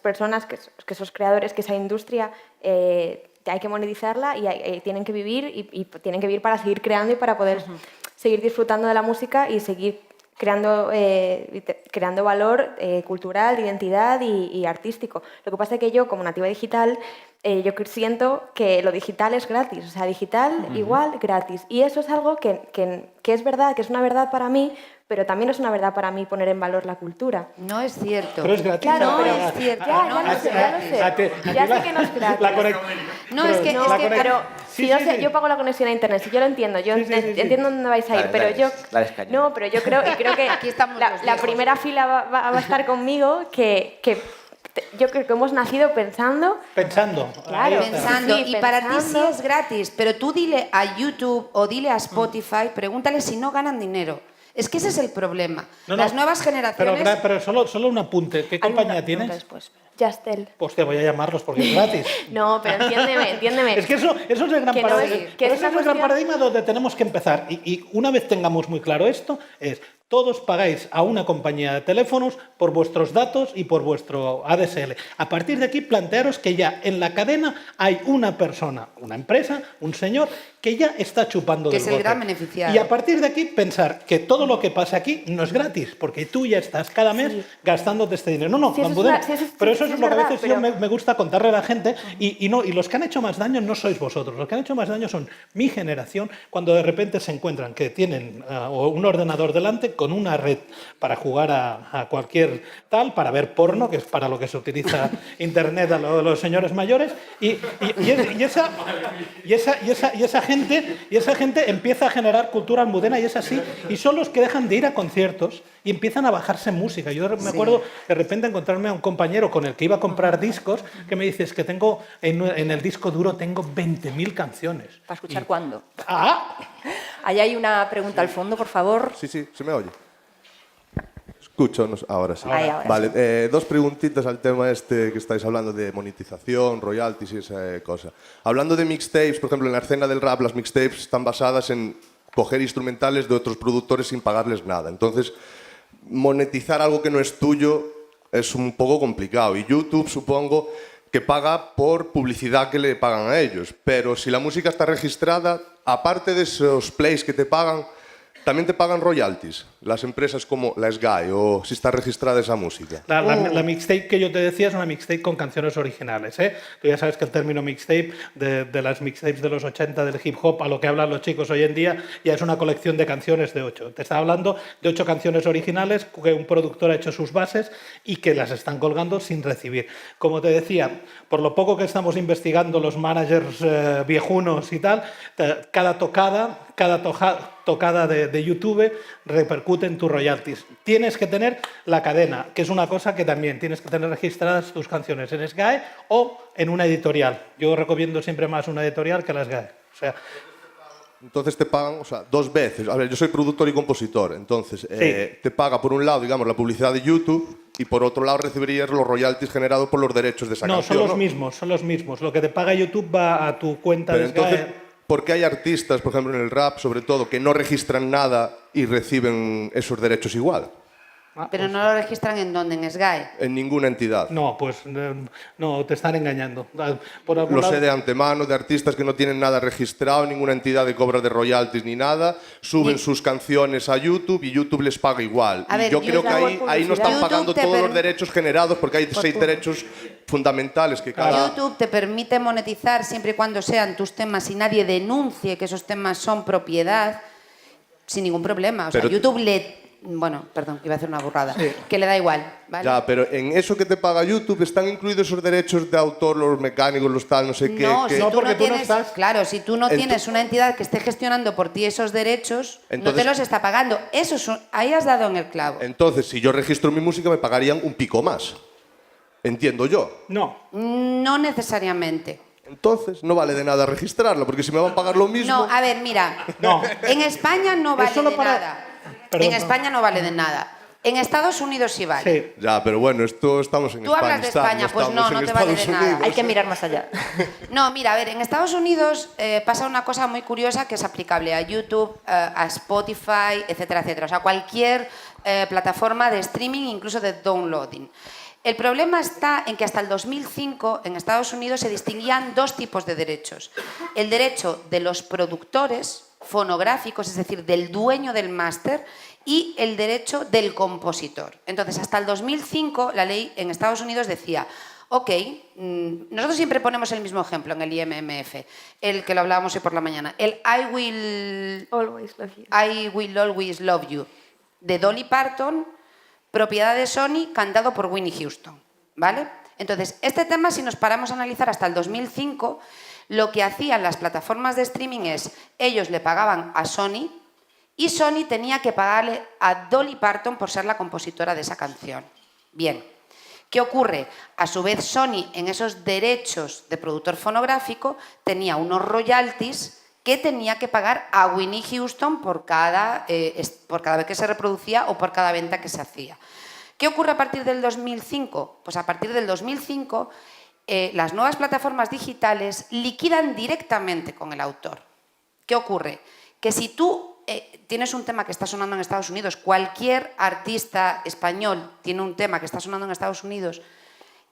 personas, que esos creadores, que esa industria hay que monetizarla y tienen que vivir y tienen que vivir para seguir creando y para poder seguir disfrutando de la música y seguir creando valor cultural, de identidad y artístico. Lo que pasa es que yo, como nativa digital, yo siento que lo digital es gratis, o sea, digital igual gratis. Y eso es algo que es verdad, que es una verdad para mí, pero también es una verdad para mí poner en valor la cultura. No es cierto. Pero es gratis. Claro, No pero es cierto. Ya No, lo sé. Ya sé que no es gratis. No, es que Pero Sí, si yo, sí, sé, sí. yo pago la conexión a internet, si yo lo entiendo, yo entiendo dónde vais a ir, pero yo no, pero yo creo que Aquí estamos los la viejos. primera fila va a estar conmigo yo creo que hemos nacido pensando. Pensando. Claro. Ahí está. Pensando, Sí, y para ti sí pensando. es gratis, pero tú dile a YouTube o dile a Spotify, pregúntale si no ganan dinero. Es que ese es el problema. No, Las nuevas generaciones... Pero solo un apunte. ¿Qué Hay una compañía pregunta tienes? después. Justel. Pues te voy a llamarlos porque es gratis. No, pero entiéndeme. Es que eso es el gran Que no paradigma. es- que Pero es ese una es el gran cuestión- paradigma donde tenemos que empezar. Y una vez tengamos muy claro esto, es todos pagáis a una compañía de teléfonos por vuestros datos y por vuestro ADSL. A partir de aquí, plantearos que ya en la cadena hay una persona, una empresa, un señor, que ya está chupando Que del es el bote. gran beneficiado. Y a partir de aquí, pensar que todo lo que pasa aquí no es gratis, porque tú ya estás cada mes gastándote este dinero. No, Sí, eso es Almudena, una- sí, eso- pero sí, eso sí, es es lo que a verdad, veces pero- me gusta contarle a la gente y los que han hecho más daño no sois vosotros, los que han hecho más daño son mi generación cuando de repente se encuentran que tienen un ordenador delante con una red para jugar a cualquier tal, para ver porno, que es para lo que se utiliza internet a los señores mayores y esa gente empieza a generar cultura almudena y es así y son los que dejan de ir a conciertos y empiezan a bajarse música. Yo me acuerdo de repente encontrarme a un compañero con el que iba a comprar discos que me dice, es que tengo en el disco duro tengo 20.000 canciones. ¿Para escuchar cuándo? ¡Ah! Ahí hay una pregunta al fondo, por favor. Sí, se me oye. Escucho, ahora sí. Ahí, ahora Vale, dos preguntitas al tema este que estáis hablando de monetización, royalties y esa cosa. Hablando de mixtapes, por ejemplo, en la escena del rap, las mixtapes están basadas en coger instrumentales de otros productores sin pagarles nada. Entonces, monetizar algo que no es tuyo es un poco complicado. Y YouTube, supongo, que paga por publicidad que le pagan a ellos. Pero si la música está registrada, aparte de esos plays que te pagan, también te pagan royalties, las empresas como la SGAE o si está registrada esa música. La mixtape que yo te decía es una mixtape con canciones originales. Tú ya sabes que el término mixtape, de las mixtapes de los 80 del hip hop, a lo que hablan los chicos hoy en día, ya es una colección de canciones de 8. Te está hablando de 8 canciones originales que un productor ha hecho sus bases y que las están colgando sin recibir. Como te decía, por lo poco que estamos investigando los managers viejunos y tal, cada tocada de YouTube repercute en tus royalties. Tienes que tener la cadena, que es una cosa que también tienes que tener registradas tus canciones en SGAE o en una editorial. Yo recomiendo siempre más una editorial que la SGAE. O sea, entonces te pagan, dos veces. A ver, yo soy productor y compositor, entonces Sí. te paga por un lado, digamos, la publicidad de YouTube y por otro lado recibirías los royalties generados por los derechos de esa no, canción. son los mismos. Lo que te paga YouTube va a tu cuenta Pero de SGAE. entonces, ¿por qué hay artistas, por ejemplo en el rap, sobre todo, que no registran nada y reciben esos derechos igual? Pero no lo registran ¿en dónde? ¿En SGAE? En ninguna entidad. No, pues no, te están engañando. Por algún Lo lado- sé de antemano, de artistas que no tienen nada registrado, ninguna entidad de cobra de royalties ni nada, suben sus canciones a YouTube y YouTube les paga igual. A Y ver, yo creo que ahí no están YouTube pagando te todos los perm- derechos generados porque hay 6 derechos fundamentales que cada... YouTube te permite monetizar siempre y cuando sean tus temas y nadie denuncie que esos temas son propiedad, sin ningún problema. O sea, Pero- YouTube le... Bueno, perdón, iba a hacer una burrada. Que le da igual, ¿vale? Ya, pero en eso que te paga YouTube están incluidos esos derechos de autor, los mecánicos, los tal, no sé qué. No, que- si No, tú porque no tú no tienes, estás- claro, si tú no Ento- tienes una entidad que esté gestionando por ti esos derechos, no te Entonces- los está pagando. Eso es ahí has dado en el clavo. Entonces, si yo registro mi música, me pagarían un pico más. Entiendo yo. No, No necesariamente. Entonces, no vale de nada registrarlo, porque si me van a pagar lo mismo... No, a ver, mira. No. En España no vale solo de para- nada. Perdón, En no. España no vale de nada. En Estados Unidos sí vale. sí. Ya, pero bueno, esto estamos en Tú hablas de Afganistán, España, pues estamos no en te vale de Estados nada. Unidos. Hay que mirar más allá. No, mira, a ver, en Estados Unidos pasa una cosa muy curiosa que es aplicable a YouTube, a Spotify, etcétera, etcétera. O sea, cualquier plataforma de streaming, incluso de downloading. El problema está en que hasta el 2005 en Estados Unidos se distinguían dos tipos de derechos. El derecho de los productores fonográficos, es decir, del dueño del máster, y el derecho del compositor. Entonces, hasta el 2005 la ley en Estados Unidos decía: ok, nosotros siempre ponemos el mismo ejemplo en el IMMF, el que lo hablábamos hoy por la mañana, el I Will Always Love You, de Dolly Parton, propiedad de Sony, cantado por Whitney Houston, ¿vale? Entonces, este tema, si nos paramos a analizar hasta el 2005, lo que hacían las plataformas de streaming es, ellos le pagaban a Sony y Sony tenía que pagarle a Dolly Parton por ser la compositora de esa canción. Bien. ¿Qué ocurre? A su vez, Sony, en esos derechos de productor fonográfico, tenía unos royalties que tenía que pagar a Whitney Houston por cada vez que se reproducía o por cada venta que se hacía. ¿Qué ocurre a partir del 2005? Pues a partir del 2005 las nuevas plataformas digitales liquidan directamente con el autor. ¿Qué ocurre? Que si tú tienes un tema que está sonando en Estados Unidos, cualquier artista español tiene un tema que está sonando en Estados Unidos,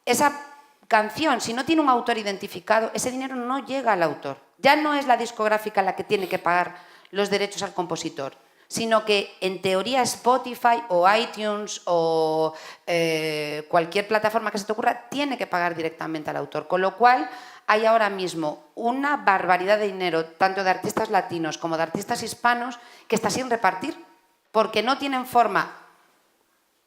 esa canción, si no tiene un autor identificado, ese dinero no llega al autor. Ya no es la discográfica la que tiene que pagar los derechos al compositor, sino que en teoría Spotify o iTunes o cualquier plataforma que se te ocurra tiene que pagar directamente al autor. Con lo cual hay ahora mismo una barbaridad de dinero, tanto de artistas latinos como de artistas hispanos, que está sin repartir, porque no tienen forma,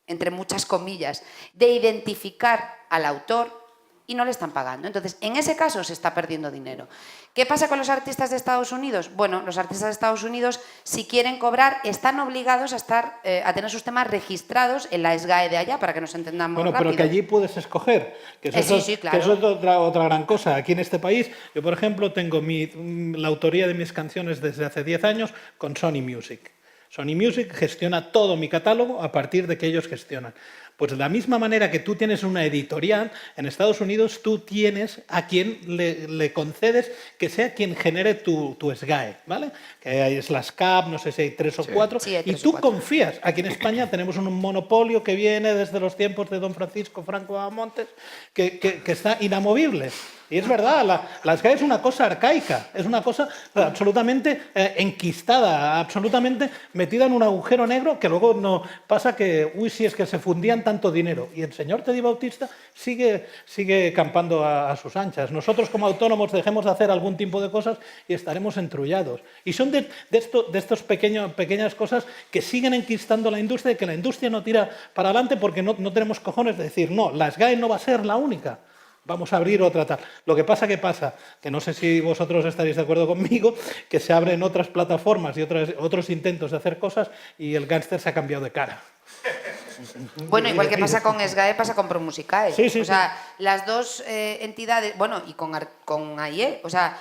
entre muchas comillas, de identificar al autor y no le están pagando. Entonces, en ese caso se está perdiendo dinero. ¿Qué pasa con los artistas de Estados Unidos? Bueno, los artistas de Estados Unidos, si quieren cobrar, están obligados a tener sus temas registrados en la SGAE de allá, para que nos entendamos Bueno, rápido. pero que allí puedes escoger. Que eso, Sí, sí, claro. que eso es otra gran cosa. Aquí en este país, yo por ejemplo tengo la autoría de mis canciones desde hace 10 años con Sony Music. Sony Music gestiona todo mi catálogo a partir de que ellos gestionan. Pues de la misma manera que tú tienes una editorial, en Estados Unidos tú tienes a quien le concedes que sea quien genere tu SGAE, ¿vale? Que es la SCAP, no sé si hay 3 o 4, Sí, hay y 3 o tú 4. confías. Aquí en España tenemos un monopolio que viene desde los tiempos de don Francisco Franco Amontes, que está inamovible. Y es verdad, la SGAE es una cosa arcaica, es una cosa absolutamente enquistada, absolutamente metida en un agujero negro que luego no pasa que, uy, si es que se fundían tanto dinero. Y el señor Teddy Bautista sigue campando a sus anchas. Nosotros como autónomos dejemos de hacer algún tipo de cosas y estaremos entrullados. Y son de estos pequeñas cosas que siguen enquistando la industria y que la industria no tira para adelante porque no tenemos cojones de decir, no, la SGAE no va a ser la única. Vamos a abrir otra tal. Lo que pasa, que no sé si vosotros estaréis de acuerdo conmigo, que se abren otras plataformas y otros intentos de hacer cosas y el gángster se ha cambiado de cara. Bueno, igual que pasa con SGAE, pasa con ProMusicae. Sí, sí, o sea, las dos entidades, bueno, y con AIE, o sea,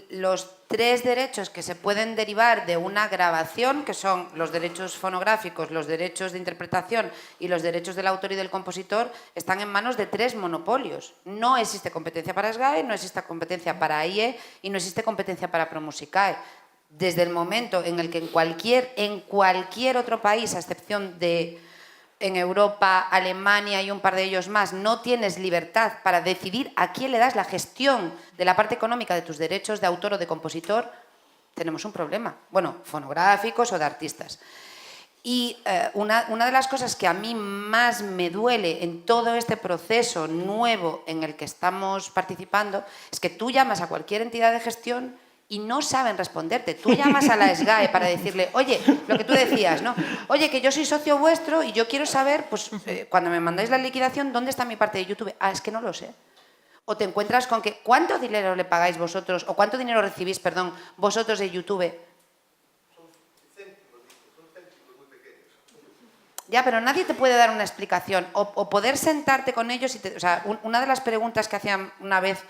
los 3 derechos que se pueden derivar de una grabación, que son los derechos fonográficos, los derechos de interpretación y los derechos del autor y del compositor, están en manos de 3 monopolios. No existe competencia para SGAE, no existe competencia para AIE y no existe competencia para ProMusicae. Desde el momento en el que en cualquier otro país, a excepción de en Europa, Alemania y un par de ellos más, no tienes libertad para decidir a quién le das la gestión de la parte económica de tus derechos de autor o de compositor, tenemos un problema. Bueno, fonográficos o de artistas. Y una de las cosas que a mí más me duele en todo este proceso nuevo en el que estamos participando es que tú llamas a cualquier entidad de gestión y no saben responderte. Tú llamas a la SGAE para decirle, oye, lo que tú decías, ¿no? Oye, que yo soy socio vuestro y yo quiero saber, pues, cuando me mandáis la liquidación, ¿dónde está mi parte de YouTube? Ah, es que no lo sé. O te encuentras con que, ¿cuánto dinero le pagáis vosotros, o cuánto dinero recibís, perdón, vosotros de YouTube? Ya, pero nadie te puede dar una explicación. O poder sentarte con ellos y... o sea, una de las preguntas que hacían una vez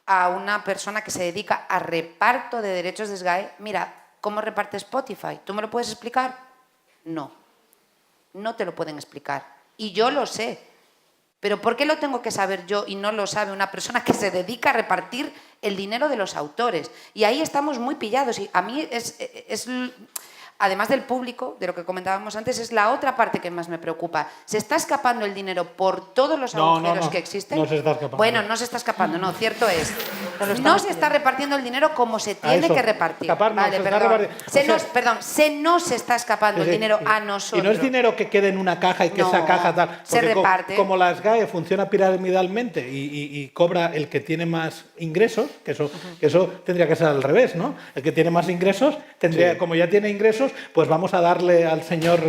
a una persona que se dedica a reparto de derechos de SGAE, mira, ¿cómo reparte Spotify? ¿Tú me lo puedes explicar? No. No te lo pueden explicar. Y yo lo sé. Pero ¿por qué lo tengo que saber yo y no lo sabe una persona que se dedica a repartir el dinero de los autores? Y ahí estamos muy pillados. Y a mí es además del público, de lo que comentábamos antes, es la otra parte que más me preocupa. ¿Se está escapando el dinero por todos los agujeros que existen? No se está escapando. Bueno, no se está escapando, no, cierto es. No se está repartiendo el dinero como se tiene que repartir. Vale, perdón, se nos está escapando el dinero a nosotros. Y no es dinero que quede en una caja y que esa caja tal. Se reparte. Como la SGAE funciona piramidalmente y cobra el que tiene más ingresos, que eso tendría que ser al revés, ¿no? El que tiene más ingresos tendría, como ya tiene ingresos, pues vamos a darle al señor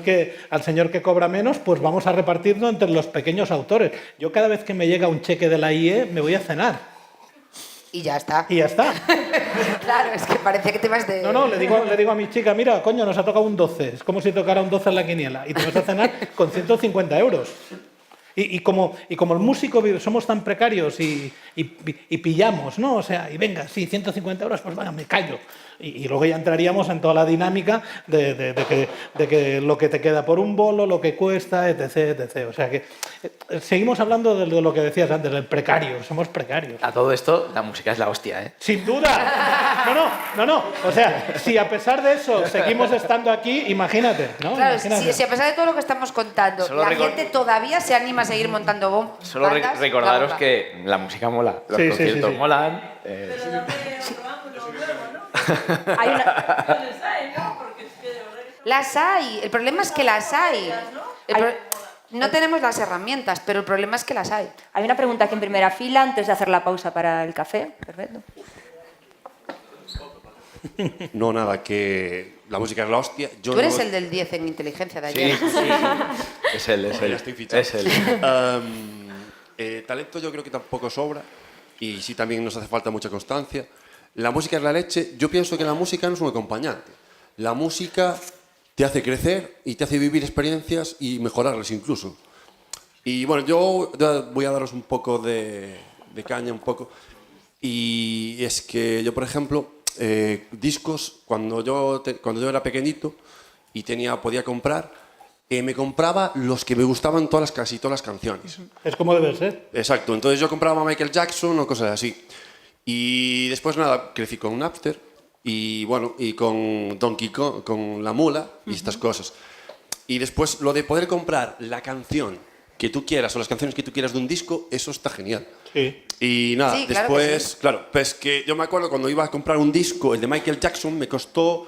que cobra menos, pues vamos a repartirlo entre los pequeños autores. Yo cada vez que me llega un cheque de la IE me voy a cenar. Y ya está. Y ya está. Claro, es que parece que te vas de... No, le digo a mi chica, mira, coño, nos ha tocado un 12. Es como si tocara un 12 en la quiniela. Y te vas a cenar con 150 euros. Y como el músico somos tan precarios y pillamos, ¿no? O sea, y venga, sí, 150 euros, pues venga, me callo. Y luego ya entraríamos en toda la dinámica de que lo que te queda por un bolo, lo que cuesta, etc, etc. O sea que seguimos hablando de lo que decías antes, del precario, somos precarios. A todo esto, la música es la hostia, ¿eh? ¡Sin duda! No. O sea, si a pesar de eso seguimos estando aquí, imagínate, ¿no? Claro, Imagínate. si a pesar de todo lo que estamos contando, la gente todavía se anima a seguir montando bombas. Solo recordaros que la música mola, los conciertos molan. Hay una... Las hay, el problema es que las hay. No tenemos las herramientas, pero el problema es que las hay. Hay una pregunta aquí en primera fila antes de hacer la pausa para el café. Perfecto. No, nada, que la música es la hostia. Tú eres el del 10 en inteligencia de ayer. Sí. Es él. Ya estoy fichado. Es él. Talento yo creo que tampoco sobra y sí también nos hace falta mucha constancia. La música es la leche. Yo pienso que la música no es un acompañante. La música te hace crecer y te hace vivir experiencias y mejorarlas incluso. Y bueno, yo voy a daros un poco de caña, un poco. Y es que yo, por ejemplo, discos, cuando yo era pequeñito y podía comprar, me compraba los que me gustaban casi todas las canciones. Es como debe ser. Exacto, entonces yo compraba a Michael Jackson o cosas así. Y después nada, crecí con Napster y bueno, y con Donkey Kong, con la mula y estas cosas. Y después lo de poder comprar la canción que tú quieras o las canciones que tú quieras de un disco, eso está genial. Sí. Y nada, Sí, claro después, que sí. claro, pues que yo me acuerdo cuando iba a comprar un disco, el de Michael Jackson, me costó,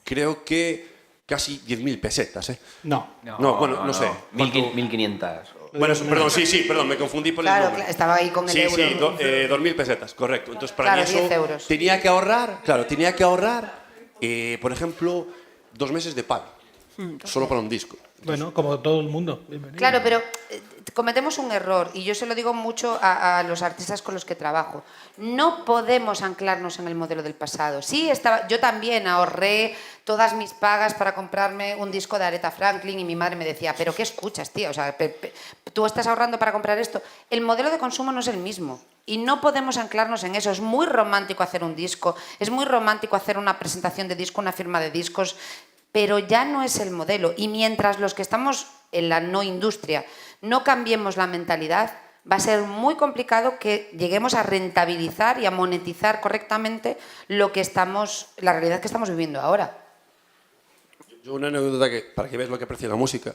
creo que casi 10.000 pesetas, ¿eh? No. Bueno, no sé. 1.500. Bueno, perdón, perdón, me confundí por el Claro, número. estaba ahí con el euro. Sí, 2.000 pesetas, correcto. Entonces, para Claro, mí eso 10 euros. tenía que ahorrar, por ejemplo, 2 meses de pago, solo para un disco. Bueno, como todo el mundo. Bienvenido. Claro, pero cometemos un error y yo se lo digo mucho a los artistas con los que trabajo. No podemos anclarnos en el modelo del pasado. Sí, yo también ahorré todas mis pagas para comprarme un disco de Aretha Franklin y mi madre me decía, ¿pero qué escuchas, tío? O sea, ¿tú estás ahorrando para comprar esto? El modelo de consumo no es el mismo y no podemos anclarnos en eso. Es muy romántico hacer un disco, es muy romántico hacer una presentación de disco, una firma de discos, pero ya no es el modelo. Y mientras los que estamos en la no industria no cambiemos la mentalidad, va a ser muy complicado que lleguemos a rentabilizar y a monetizar correctamente la realidad que estamos viviendo ahora. Yo una anécdota para que veas lo que aprecio la música.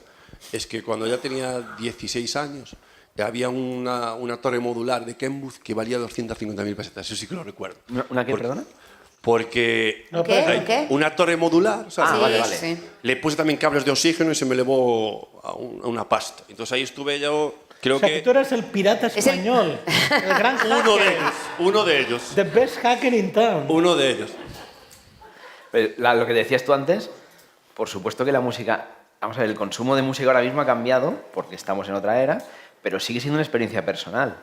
es que cuando ya tenía 16 años había una torre modular de Kenwood que valía 250.000 pesetas, eso sí que lo recuerdo. ¿Una qué, perdona? Porque No, ¿Qué? hay ¿Qué? una torre modular, ¿sabes? Ah, Sí, vale, vale. sí. Le puse también cables de oxígeno y se me elevó a una pasta. Entonces ahí estuve yo, creo O sea, que tú eres el pirata Es el- español, el gran hacker. Uno de ellos. The best hacker in town. Uno de ellos. Lo que decías tú antes, por supuesto que la música... Vamos a ver, el consumo de música ahora mismo ha cambiado, porque estamos en otra era, pero sigue siendo una experiencia personal.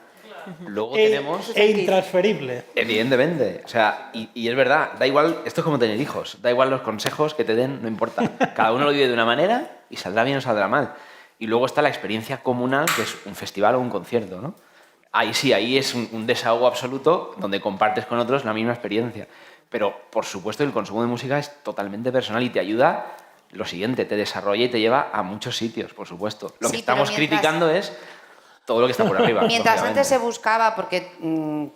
Luego tenemos... E intransferible. Evidentemente, o sea, y es verdad, da igual, esto es como tener hijos, da igual los consejos que te den, no importa. Cada uno lo vive de una manera y saldrá bien o saldrá mal. Y luego está la experiencia comunal, que es un festival o un concierto, ¿no? Ahí sí, ahí es un desahogo absoluto donde compartes con otros la misma experiencia. Pero, por supuesto, el consumo de música es totalmente personal y te ayuda, lo siguiente, te desarrolla y te lleva a muchos sitios, por supuesto. Lo Sí, que estamos pero mientras- criticando es todo lo que está por arriba. Mientras lógicamente. antes se buscaba, porque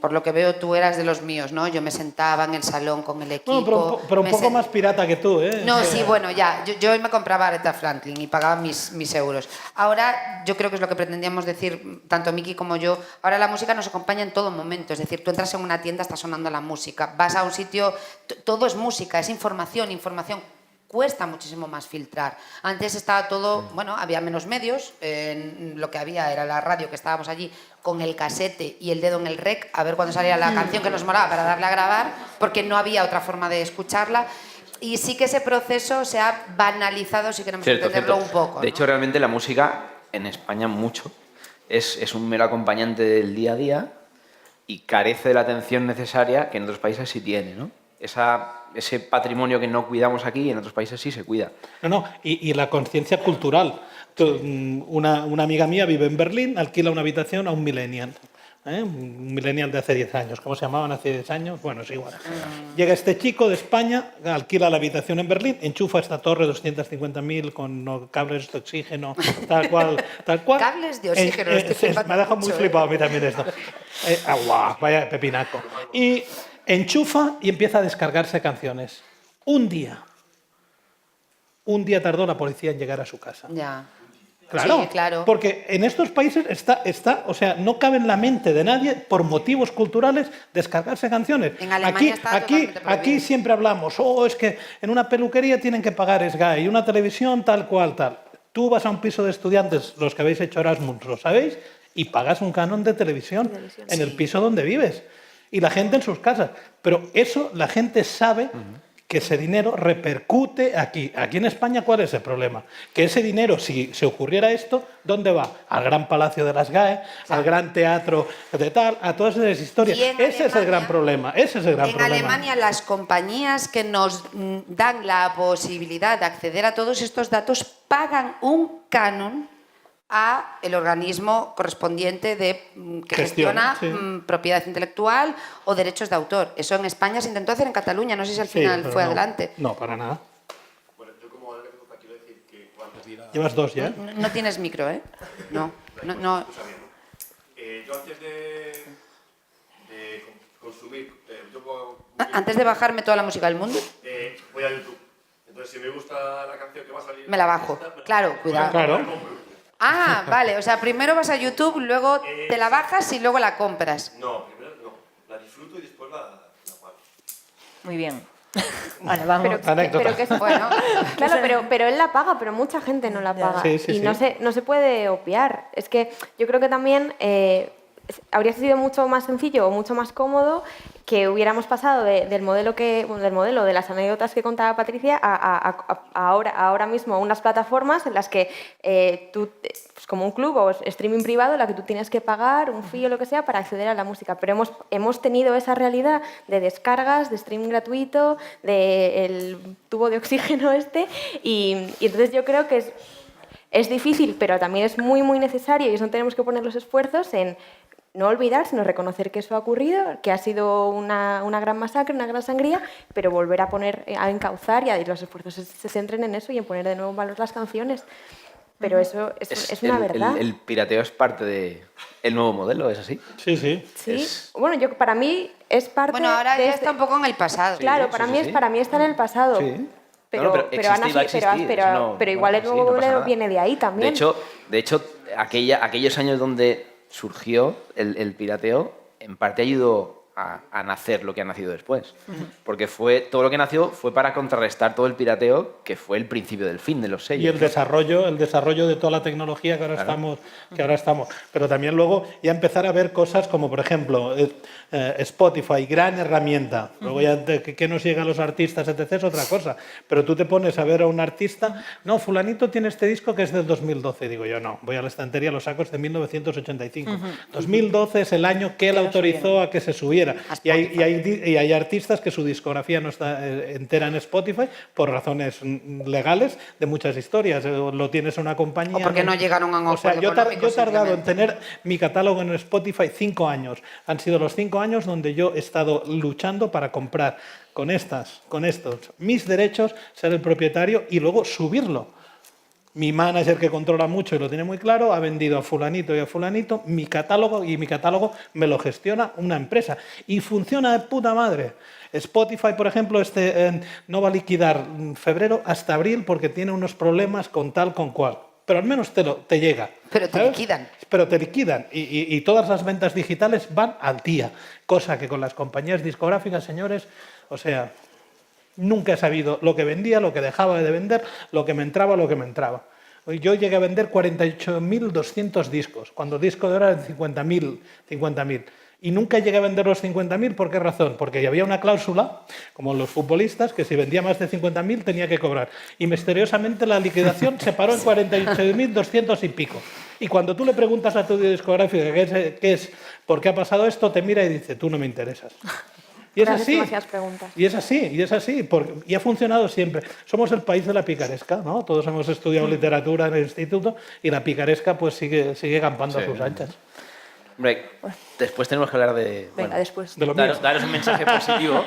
por lo que veo tú eras de los míos, ¿no? Yo me sentaba en el salón con el equipo. Bueno, pero un me poco sen- más pirata que tú, ¿eh? No, sí, bueno, ya. Yo me compraba Aretha Franklin y pagaba mis euros. Ahora, yo creo que es lo que pretendíamos decir, tanto Miki como yo, ahora la música nos acompaña en todo momento. Es decir, tú entras en una tienda, está sonando la música. Vas a un sitio, todo es música, es información. Cuesta muchísimo más filtrar. Antes estaba todo, bueno, había menos medios, lo que había era la radio, que estábamos allí con el casete y el dedo en el rec, a ver cuándo salía la canción que nos molaba para darle a grabar, porque no había otra forma de escucharla. Y sí que ese proceso se ha banalizado, si queremos Cierto, entenderlo cierto. un poco. De ¿no? hecho, realmente la música en España mucho es un mero acompañante del día a día y carece de la atención necesaria que en otros países sí tiene, ¿no? Ese patrimonio que no cuidamos aquí, en otros países sí se cuida. No, y la conciencia cultural. Una amiga mía vive en Berlín, alquila una habitación a un millennial. Un millennial de hace 10 años. ¿Cómo se llamaban hace 10 años? Bueno, es igual. Llega este chico de España, alquila la habitación en Berlín, enchufa esta torre 250.000 con cables de oxígeno, tal cual. Cables de oxígeno, estoy flipando me ha dejado muy mucho, flipado a mí también esto. Guau, vaya pepinaco. Y enchufa y empieza a descargarse canciones. Un día tardó la policía en llegar a su casa. Ya. Claro, Sí, claro. porque en estos países o sea, no cabe en la mente de nadie, por motivos culturales, descargarse canciones. En Alemania está totalmente prohibido. aquí siempre hablamos, es que en una peluquería tienen que pagar SGAE y una televisión tal cual, tal. Tú vas a un piso de estudiantes, los que habéis hecho Erasmus, lo sabéis, y pagas un canon de televisión en el piso donde vives. Y la gente en sus casas. Pero eso la gente sabe que ese dinero repercute aquí. Aquí en España, ¿cuál es el problema? Que ese dinero, si se ocurriera esto, ¿dónde va? Al Gran Palacio de las GAE, al Gran Teatro de tal, a todas esas historias. Y en Ese es el gran Alemania- problema. Ese es el gran En problema. Alemania las compañías que nos dan la posibilidad de acceder a todos estos datos pagan un canon a el organismo correspondiente que gestiona sí. propiedad intelectual o derechos de autor. Eso en España se intentó hacer en Cataluña, no sé si al Sí, final pero fue no. adelante. No, para nada. Bueno, yo como anécdota quiero decir que antes de ir a... Llevas 2 ya. No tienes micro, ¿eh? No. Yo antes de consumir... Antes de bajarme toda la música del mundo, voy a YouTube. Entonces, si me gusta la canción que va a salir... me la bajo. Claro, cuidado. Claro. Ah, vale, o sea, primero vas a YouTube, luego te la bajas y luego la compras. No, primero no. La disfruto y después la pago. Muy bien. Vale, vamos. Anécdota. Bueno, Claro, pero él la paga, pero mucha gente no la paga. Sí, sí, y sí. no se puede obviar. Es que yo creo que también habría sido mucho más sencillo o mucho más cómodo que hubiéramos pasado del modelo de las anécdotas que contaba Patricia a ahora mismo a unas plataformas en las que tú, pues como un club o streaming privado, en la que tú tienes que pagar un fee o lo que sea para acceder a la música. Pero hemos tenido esa realidad de descargas, de streaming gratuito, del tubo de oxígeno y entonces yo creo que es difícil, pero también es muy, muy necesario y eso tenemos que poner los esfuerzos en no olvidar, sino reconocer que eso ha ocurrido, que ha sido una gran masacre, una gran sangría, pero volver a encauzar y los esfuerzos se centren en eso y en poner de nuevo en valor las canciones. Pero eso es una verdad. El pirateo es parte del nuevo modelo, ¿es así? Sí, sí. Sí. Bueno, para mí es parte bueno, ahora de ya está un poco en el pasado. Claro, para mí está en el pasado. Sí. Pero, pero pero, existe y va a existir, eso no- pero igual el bueno, sí, nuevo no pasa bolero nada. viene de ahí también. De hecho aquellos años donde surgió el pirateo, en parte ayudó a nacer lo que ha nacido después. Porque todo lo que nació fue para contrarrestar todo el pirateo, que fue el principio del fin de los sellos. Y el desarrollo de toda la tecnología que ahora estamos. Pero también luego ya empezar a ver cosas como, por ejemplo, Spotify, gran herramienta. Luego ya que nos llega a los artistas, etc., es otra cosa. Pero tú te pones a ver a un artista, no, fulanito tiene este disco que es del 2012. Digo yo, no, voy a la estantería, lo saco, es de 1985. 2012 es el año que él autorizó a que se subiera. Y hay artistas que su discografía no está entera en Spotify por razones legales de muchas historias. Lo tienes a una compañía... O porque no llegaron a un O sea, acuerdo yo he económico, tardado en simplemente. tener mi catálogo en Spotify 5 años. Han sido los 5 años donde yo he estado luchando para comprar con estos mis derechos, ser el propietario y luego subirlo. Mi manager, que controla mucho y lo tiene muy claro, ha vendido a fulanito y a fulanito mi catálogo, y mi catálogo me lo gestiona una empresa. Y funciona de puta madre. Spotify, por ejemplo, no va a liquidar febrero hasta abril porque tiene unos problemas con tal, con cual. Pero al menos te llega. Pero te ¿sabes? liquidan. Pero te liquidan. Y todas las ventas digitales van al día. Cosa que con las compañías discográficas, señores, o sea... Nunca he sabido lo que vendía, lo que dejaba de vender, lo que me entraba, lo que me entraba. Yo llegué a vender 48.200 discos, cuando disco de oro eran 50.000. Y nunca llegué a vender los 50.000, ¿por qué razón? Porque había una cláusula, como los futbolistas, que si vendía más de 50.000 tenía que cobrar. Y misteriosamente la liquidación se paró en 48.200 y pico. Y cuando tú le preguntas a tu discográfica qué es, por qué ha pasado esto, te mira y dice, tú no me interesas. Y es Gracias, así. demasiadas preguntas. Y es así, y ha funcionado siempre. Somos el país de la picaresca, ¿no? Todos hemos estudiado literatura en el instituto y la picaresca pues sigue campando a sus anchas. Hombre, después tenemos que hablar de... Venga, después. De lo mío. Daros un mensaje positivo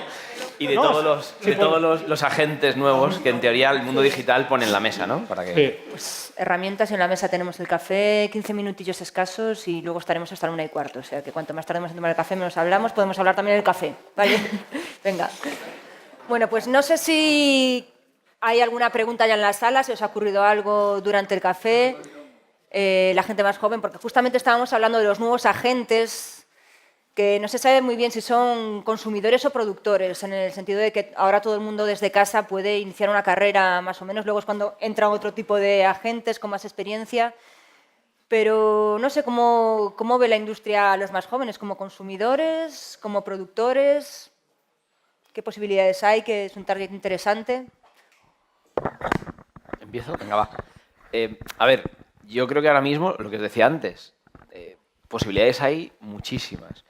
y de todos los agentes nuevos que en teoría el mundo digital pone en la mesa, ¿no? Para que... Sí. Herramientas, en la mesa tenemos el café, 15 minutillos escasos y luego estaremos hasta la 1:15. O sea que cuanto más tardemos en tomar el café, menos hablamos. Podemos hablar también del café, ¿vale? Venga. Bueno, pues no sé si hay alguna pregunta ya en la sala, si os ha ocurrido algo durante el café. La gente más joven, porque justamente estábamos hablando de los nuevos agentes que no se sabe muy bien si son consumidores o productores, en el sentido de que ahora todo el mundo desde casa puede iniciar una carrera más o menos, luego es cuando entra otro tipo de agentes con más experiencia, pero no sé cómo ve la industria a los más jóvenes, como consumidores, como productores, qué posibilidades hay, que es un target interesante. ¿Empiezo? Venga, va. A ver, yo creo que ahora mismo, lo que os decía antes, posibilidades hay muchísimas,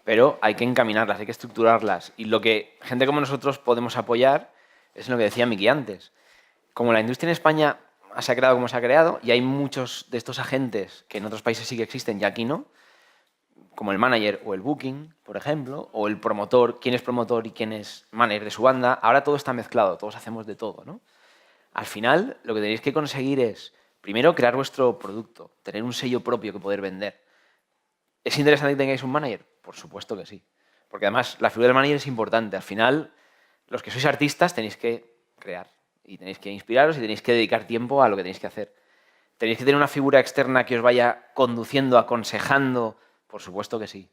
pero hay que encaminarlas, hay que estructurarlas. Y lo que gente como nosotros podemos apoyar es lo que decía Miki antes. Como la industria en España se ha creado como se ha creado, y hay muchos de estos agentes que en otros países sí que existen y aquí no, como el manager o el booking, por ejemplo, o el promotor, quién es promotor y quién es manager de su banda, ahora todo está mezclado, todos hacemos de todo, ¿no? Al final, lo que tenéis que conseguir es, primero, crear vuestro producto, tener un sello propio que poder vender. ¿Es interesante que tengáis un manager? Por supuesto que sí. Porque además, la figura del manager es importante. Al final, los que sois artistas tenéis que crear y tenéis que inspiraros y tenéis que dedicar tiempo a lo que tenéis que hacer. ¿Tenéis que tener una figura externa que os vaya conduciendo, aconsejando? Por supuesto que sí.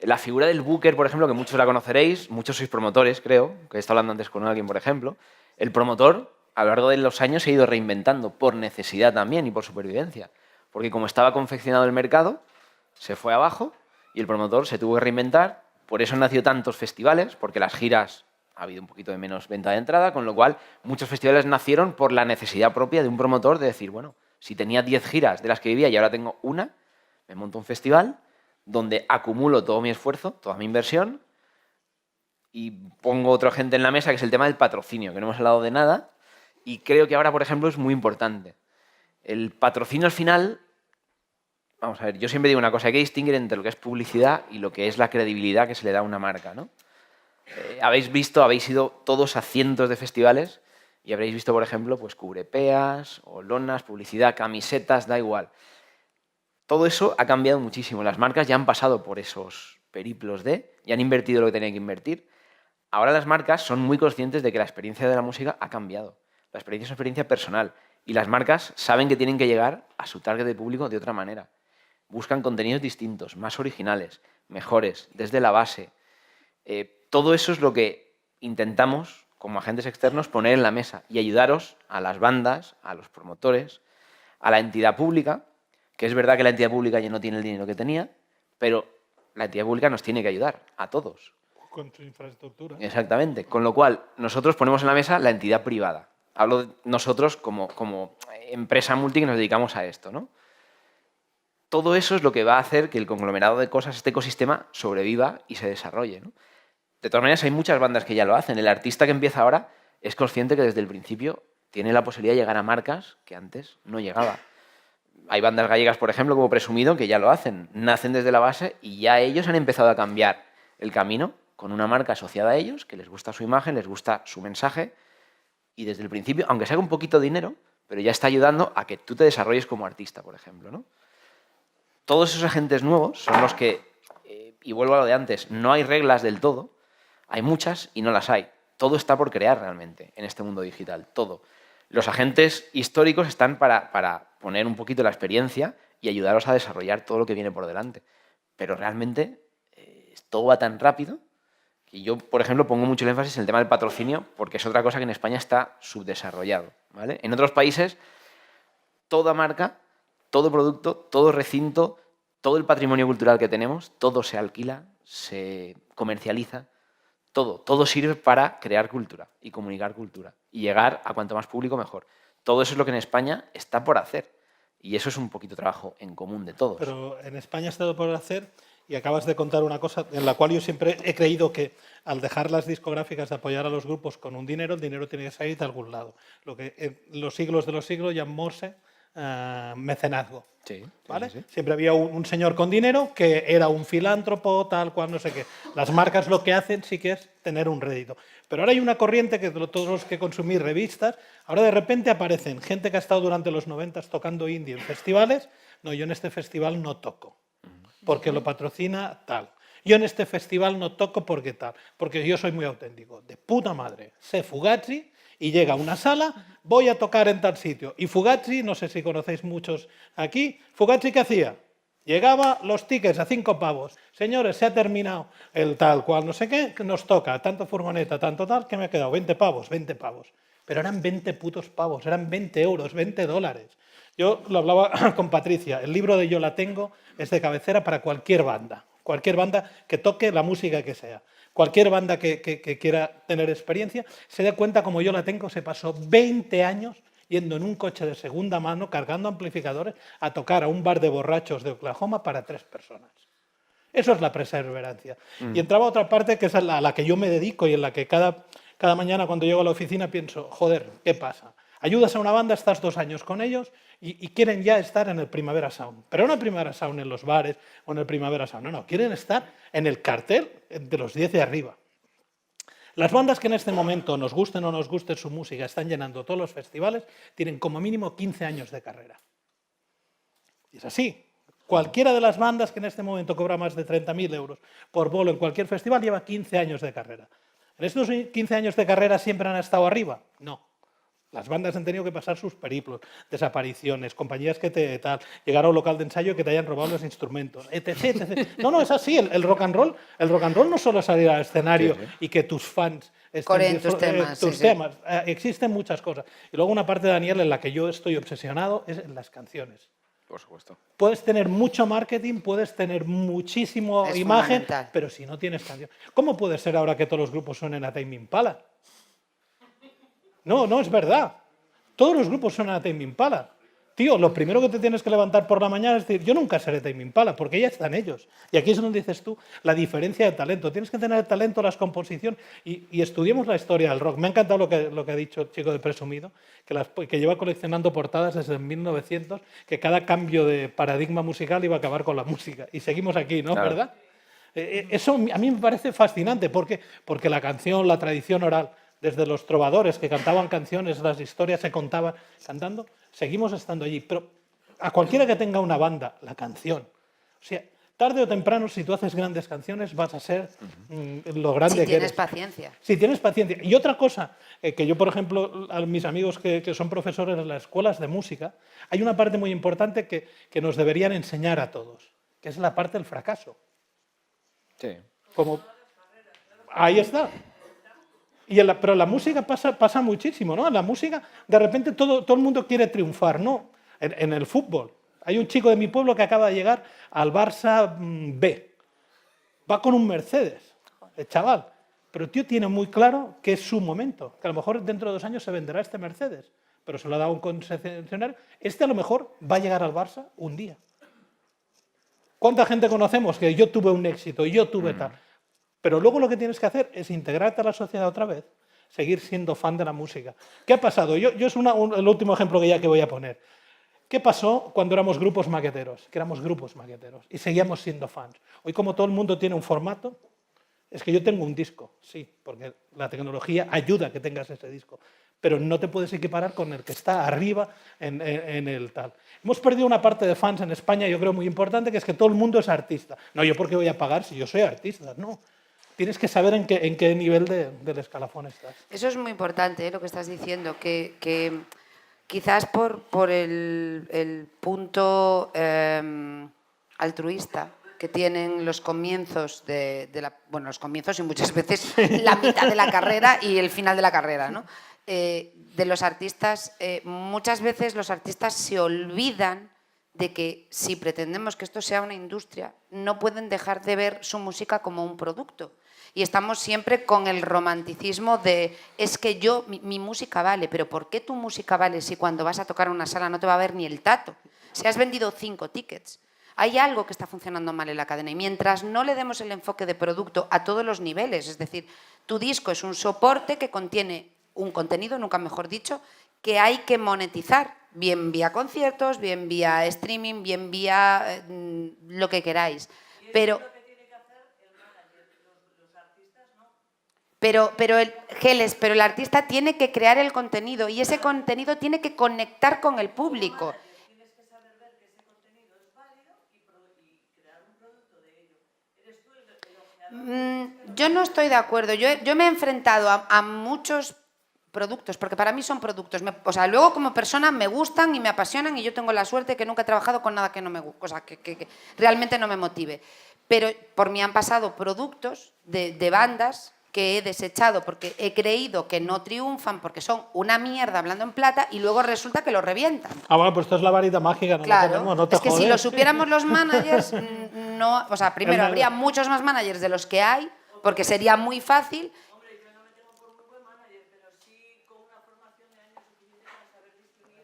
La figura del booker, por ejemplo, que muchos la conoceréis, muchos sois promotores, creo, que he estado hablando antes con alguien, por ejemplo. El promotor, a lo largo de los años, se ha ido reinventando por necesidad también y por supervivencia. Porque como estaba confeccionado el mercado, se fue abajo y el promotor se tuvo que reinventar. Por eso han nacido tantos festivales, porque las giras ha habido un poquito de menos venta de entrada, con lo cual muchos festivales nacieron por la necesidad propia de un promotor de decir, bueno, si tenía 10 giras de las que vivía y ahora tengo una, me monto un festival donde acumulo todo mi esfuerzo, toda mi inversión y pongo otro gente en la mesa, que es el tema del patrocinio, que no hemos hablado de nada y creo que ahora, por ejemplo, es muy importante. El patrocinio al final, vamos a ver, yo siempre digo una cosa, hay que distinguir entre lo que es publicidad y lo que es la credibilidad que se le da a una marca, ¿no? Habéis ido todos a cientos de festivales y habréis visto, por ejemplo, pues cubrepeas o lonas, publicidad, camisetas, da igual. Todo eso ha cambiado muchísimo. Las marcas ya han pasado por esos periplos ya han invertido lo que tenían que invertir. ahora las marcas son muy conscientes de que la experiencia de la música ha cambiado. La experiencia es una experiencia personal y las marcas saben que tienen que llegar a su target de público de otra manera. Buscan contenidos distintos, más originales, mejores, desde la base. Todo eso es lo que intentamos, como agentes externos, poner en la mesa y ayudaros a las bandas, a los promotores, a la entidad pública, que es verdad que la entidad pública ya no tiene el dinero que tenía, pero la entidad pública nos tiene que ayudar a todos. Con su infraestructura. Exactamente. Con lo cual, nosotros ponemos en la mesa la entidad privada. Hablo de nosotros como empresa multi que nos dedicamos a esto, ¿no? Todo eso es lo que va a hacer que el conglomerado de cosas, este ecosistema, sobreviva y se desarrolle, ¿no? De todas maneras, hay muchas bandas que ya lo hacen. El artista que empieza ahora es consciente que desde el principio tiene la posibilidad de llegar a marcas que antes no llegaba. Hay bandas gallegas, por ejemplo, como Presumido, que ya lo hacen. Nacen desde la base y ya ellos han empezado a cambiar el camino con una marca asociada a ellos, que les gusta su imagen, les gusta su mensaje, y desde el principio, aunque se haga un poquito de dinero, pero ya está ayudando a que tú te desarrolles como artista, por ejemplo, ¿no? Todos esos agentes nuevos son los que, y vuelvo a lo de antes, no hay reglas del todo, hay muchas y no las hay. Todo está por crear realmente en este mundo digital, todo. Los agentes históricos están para poner un poquito la experiencia y ayudaros a desarrollar todo lo que viene por delante. Pero realmente todo va tan rápido que yo, por ejemplo, pongo mucho el énfasis en el tema del patrocinio porque es otra cosa que en España está subdesarrollado, ¿vale? En otros países, toda marca, todo producto, todo recinto, todo el patrimonio cultural que tenemos, todo se alquila, se comercializa, todo sirve para crear cultura y comunicar cultura y llegar a cuanto más público mejor. Todo eso es lo que en España está por hacer y eso es un poquito trabajo en común de todos. Pero en España está por hacer y acabas de contar una cosa en la cual yo siempre he creído que al dejar las discográficas de apoyar a los grupos con un dinero, el dinero tiene que salir de algún lado. Lo que en los siglos de los siglos llamóse mecenazgo. Sí, ¿Vale? sí. Siempre había un señor con dinero que era un filántropo, tal cual, no sé qué. Las marcas lo que hacen sí que es tener un rédito. Pero ahora hay una corriente que todos los que consumís revistas, ahora de repente aparecen gente que ha estado durante los 90 tocando indie en festivales. No, yo en este festival no toco, porque lo patrocina tal. Yo en este festival no toco porque tal, porque yo soy muy auténtico. De puta madre. Sé Fugazi y llega a una sala, voy a tocar en tal sitio. Y Fugazi, no sé si conocéis muchos aquí, Fugazi ¿qué hacía? Llegaba los tickets a 5 pavos. Señores, se ha terminado el tal cual, no sé qué, que nos toca, tanto furgoneta, tanto tal, que me ha quedado 20 pavos, 20 pavos. Pero eran 20 putos pavos, eran 20 euros, 20 dólares. Yo lo hablaba con Patricia, el libro de Yo la tengo es de cabecera para cualquier banda que toque la música que sea. Cualquier banda que quiera tener experiencia se dé cuenta, como Yo la tengo, se pasó 20 años yendo en un coche de segunda mano, cargando amplificadores, a tocar a un bar de borrachos de Oklahoma para 3 personas. Eso es la perseverancia. Y entraba otra parte que es a la que yo me dedico y en la que cada mañana cuando llego a la oficina pienso, joder, ¿qué pasa? Ayudas a una banda, estás 2 años con ellos y quieren ya estar en el Primavera Sound. Pero no el Primavera Sound en los bares o en el Primavera Sound. No, quieren estar en el cartel de los 10 de arriba. Las bandas que en este momento, nos gusten o nos guste su música, están llenando todos los festivales, tienen como mínimo 15 años de carrera. Y es así. Cualquiera de las bandas que en este momento cobra más de 30.000 euros por bolo en cualquier festival lleva 15 años de carrera. ¿En estos 15 años de carrera siempre han estado arriba? No. Las bandas han tenido que pasar sus periplos, desapariciones, compañías que te tal, llegar a un local de ensayo y que te hayan robado los instrumentos, etc, etc. No, es así. El rock and roll no solo es salir al escenario y que tus fans Coren tus temas. Existen muchas cosas. Y luego una parte, Daniel, en la que yo estoy obsesionado es en las canciones. Por supuesto. Puedes tener mucho marketing, puedes tener muchísimo imagen, pero si no tienes canción. ¿Cómo puede ser ahora que todos los grupos suenen a Tame Impala? No es verdad. Todos los grupos suenan a Tame Impala. Tío, lo primero que te tienes que levantar por la mañana es decir, yo nunca seré Tame Impala, porque ya están ellos. Y aquí es donde dices tú la diferencia de talento. Tienes que tener el talento, las composiciones, y estudiemos la historia del rock. Me ha encantado lo que ha dicho el chico de Presumido, que lleva coleccionando portadas desde 1900, que cada cambio de paradigma musical iba a acabar con la música. Y seguimos aquí, ¿no? Claro. ¿Verdad? Eso a mí me parece fascinante, porque la canción, la tradición oral, desde los trovadores que cantaban canciones, las historias se contaban cantando, seguimos estando allí. Pero a cualquiera que tenga una banda, la canción, o sea, Tarde o temprano, si tú haces grandes canciones, vas a ser lo grande Si que eres. tienes paciencia. Si tienes paciencia. Y otra cosa, que yo, por ejemplo, a mis amigos que son profesores en las escuelas de música, hay una parte muy importante que nos deberían enseñar a todos, que es la parte del fracaso. Sí. Como... Ahí está. Pero en la música pasa muchísimo, ¿no? En la música, de repente, todo el mundo quiere triunfar, ¿no? En el fútbol. Hay un chico de mi pueblo que acaba de llegar al Barça B. Va con un Mercedes, el chaval. Pero el tío tiene muy claro que es su momento, que a lo mejor dentro de 2 años se venderá este Mercedes, pero se lo ha dado un concesionario. Este a lo mejor va a llegar al Barça un día. ¿Cuánta gente conocemos que yo tuve un éxito, yo tuve tal? Pero luego lo que tienes que hacer es integrarte a la sociedad otra vez, seguir siendo fan de la música. ¿Qué ha pasado? Yo es el último ejemplo que voy a poner. ¿Qué pasó cuando éramos grupos maqueteros? Que éramos grupos maqueteros y seguíamos siendo fans. Hoy, como todo el mundo tiene un formato, es que yo tengo un disco, sí, porque la tecnología ayuda a que tengas ese disco, pero no te puedes equiparar con el que está arriba en el tal. Hemos perdido una parte de fans en España, yo creo muy importante, que es que todo el mundo es artista. No, ¿yo por qué voy a pagar si yo soy artista? No. Tienes que saber en qué nivel del escalafón estás. Eso es muy importante, lo que estás diciendo, que quizás por el punto altruista que tienen los comienzos los comienzos y muchas veces la mitad de la carrera y el final de la carrera, ¿no? De los artistas, muchas veces los artistas se olvidan de que si pretendemos que esto sea una industria, no pueden dejar de ver su música como un producto. Y estamos siempre con el romanticismo de, es que mi música vale, pero ¿por qué tu música vale si cuando vas a tocar una sala no te va a ver ni el tato? Si has vendido 5 tickets. Hay algo que está funcionando mal en la cadena y mientras no le demos el enfoque de producto a todos los niveles, es decir, tu disco es un soporte que contiene un contenido, nunca mejor dicho, que hay que monetizar, bien vía conciertos, bien vía streaming, bien vía lo que queráis. Pero el artista tiene que crear el contenido y ese contenido tiene que conectar con el público. Tienes que saber ver que ese contenido es válido y crear un producto de ello. ¿Eres tú el ojeador? Yo no estoy de acuerdo. Yo me he enfrentado a muchos productos, porque para mí son productos. Luego como persona me gustan y me apasionan y yo tengo la suerte que nunca he trabajado con nada que no me guste, que realmente no me motive. Pero por mí han pasado productos de bandas que he desechado porque he creído que no triunfan porque son una mierda hablando en plata y luego resulta que lo revientan. Bueno, pues esto es la varita mágica, no claro, lo tenemos, no te es que jodes. si lo supiéramos los managers, primero habría muchos más managers de los que hay, porque sería muy fácil. Hombre, yo no me tengo por grupo de manager, pero sí con una formación de años suficiente para saber distinguir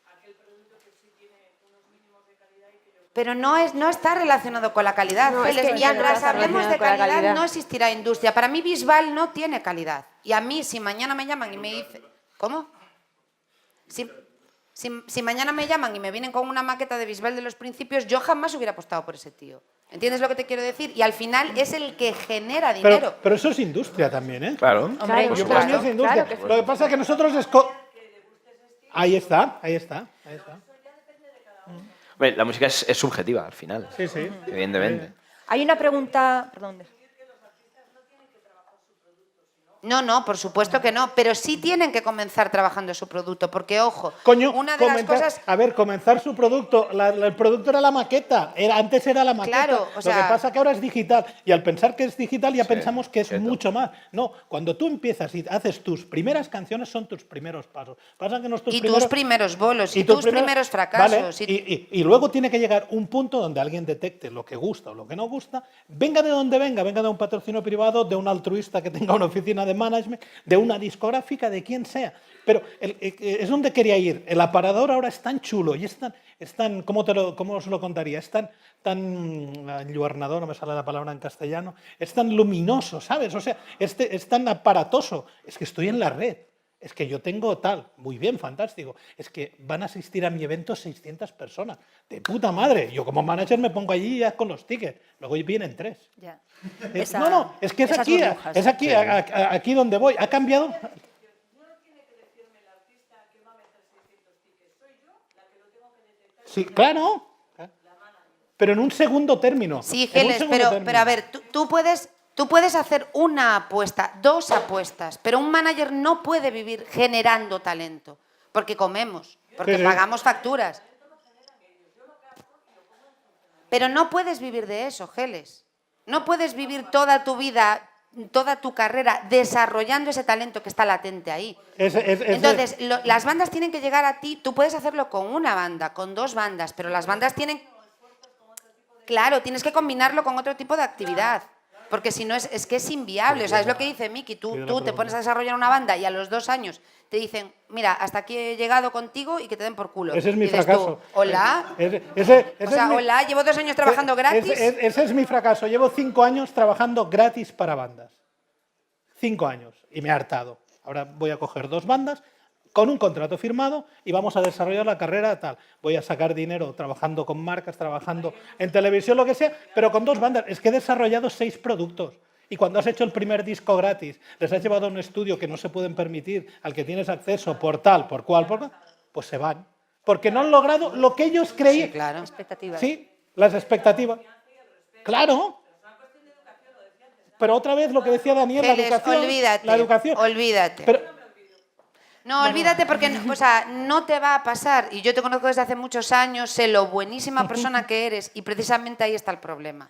aquel producto que sí tiene unos mínimos de calidad y que yo... Pero no está relacionado con la calidad. No, es que mientras hablemos de con la calidad no existirá industria. Para mí Bisbal no tiene calidad. Y a mí, si mañana me llaman y me dicen... ¿Cómo? Si mañana me llaman y me vienen con una maqueta de Bisbal de los principios, yo jamás hubiera apostado por ese tío. ¿Entiendes lo que te quiero decir? Y al final es el que genera dinero. Pero eso es industria también, ¿eh? Claro. Hombre, Yo para mí es industria. Claro que sí. Lo que pasa es que nosotros... Ahí está. Hombre, la música es subjetiva al final. Sí. Evidentemente. Hay una pregunta... Perdón. No, por supuesto que no, pero sí tienen que comenzar trabajando su producto, porque, ojo, Coño, una de las cosas... A ver, comenzar su producto. El producto era la maqueta. Antes era la maqueta. Claro, Lo que pasa es que ahora es digital. Y al pensar que es digital ya pensamos que es cierto. mucho más. No, cuando tú empiezas y haces tus primeras canciones son tus primeros pasos. Pasa que no es tus primeros bolos, y tus primeros fracasos. Vale, y luego tiene que llegar un punto donde alguien detecte lo que gusta o lo que no gusta, venga de donde venga de un patrocinio privado, de un altruista que tenga una oficina de management, de una discográfica, de quien sea. Pero es donde quería ir. El aparador ahora es tan chulo y es tan ¿cómo os lo contaría? Es tan enluernador, no me sale la palabra en castellano, es tan luminoso, ¿sabes? O sea, es tan aparatoso. Es que estoy en la red. Es que yo tengo tal, muy bien, fantástico. Es que van a asistir a mi evento 600 personas. De puta madre. Yo como manager me pongo allí ya con los tickets. Luego vienen 3. Ya. Es que es esas aquí, burbujas. es aquí, aquí donde voy. ¿Ha cambiado? No tiene que decirme el artista que va a meter 600 tickets. Soy yo la que lo tengo que detectar. Sí, claro. pero en un segundo término. Sí, en un Geles, segundo término. pero a ver, tú puedes hacer una apuesta, 2 apuestas, pero un manager no puede vivir generando talento, porque comemos, porque Sí. pagamos facturas. Pero no puedes vivir de eso, Geles. No puedes vivir toda tu vida, toda tu carrera desarrollando ese talento que está latente ahí. Entonces, las bandas tienen que llegar a ti. Tú puedes hacerlo con una banda, con 2 bandas, pero las bandas tienen... Claro, tienes que combinarlo con otro tipo de actividad. Porque si no, es que es inviable. O sea, es lo que dice Miki. Tú te pones a desarrollar una banda y a los 2 años te dicen, mira, hasta aquí he llegado contigo y que te den por culo. Ese es mi Dices fracaso. tú, hola. Hola, llevo 2 años trabajando gratis. Ese es mi fracaso. Llevo 5 años trabajando gratis para bandas. 5 años. Y me he hartado. Ahora voy a coger 2 bandas con un contrato firmado y vamos a desarrollar la carrera tal. Voy a sacar dinero trabajando con marcas, trabajando en televisión, lo que sea, pero con 2 bandas. Es que he desarrollado 6 productos. Y cuando has hecho el primer disco gratis, les has llevado a un estudio que no se pueden permitir, al que tienes acceso por tal, por cual, pues se van. Porque no han logrado lo que ellos creían. Sí, claro. Expectativas. Sí, las expectativas. Claro. Pero otra vez lo que decía Daniel, la Geles, educación. olvídate, La educación. olvídate. Pero, No, olvídate porque o sea, no te va a pasar. Y yo te conozco desde hace muchos años, sé lo buenísima persona que eres y precisamente ahí está el problema.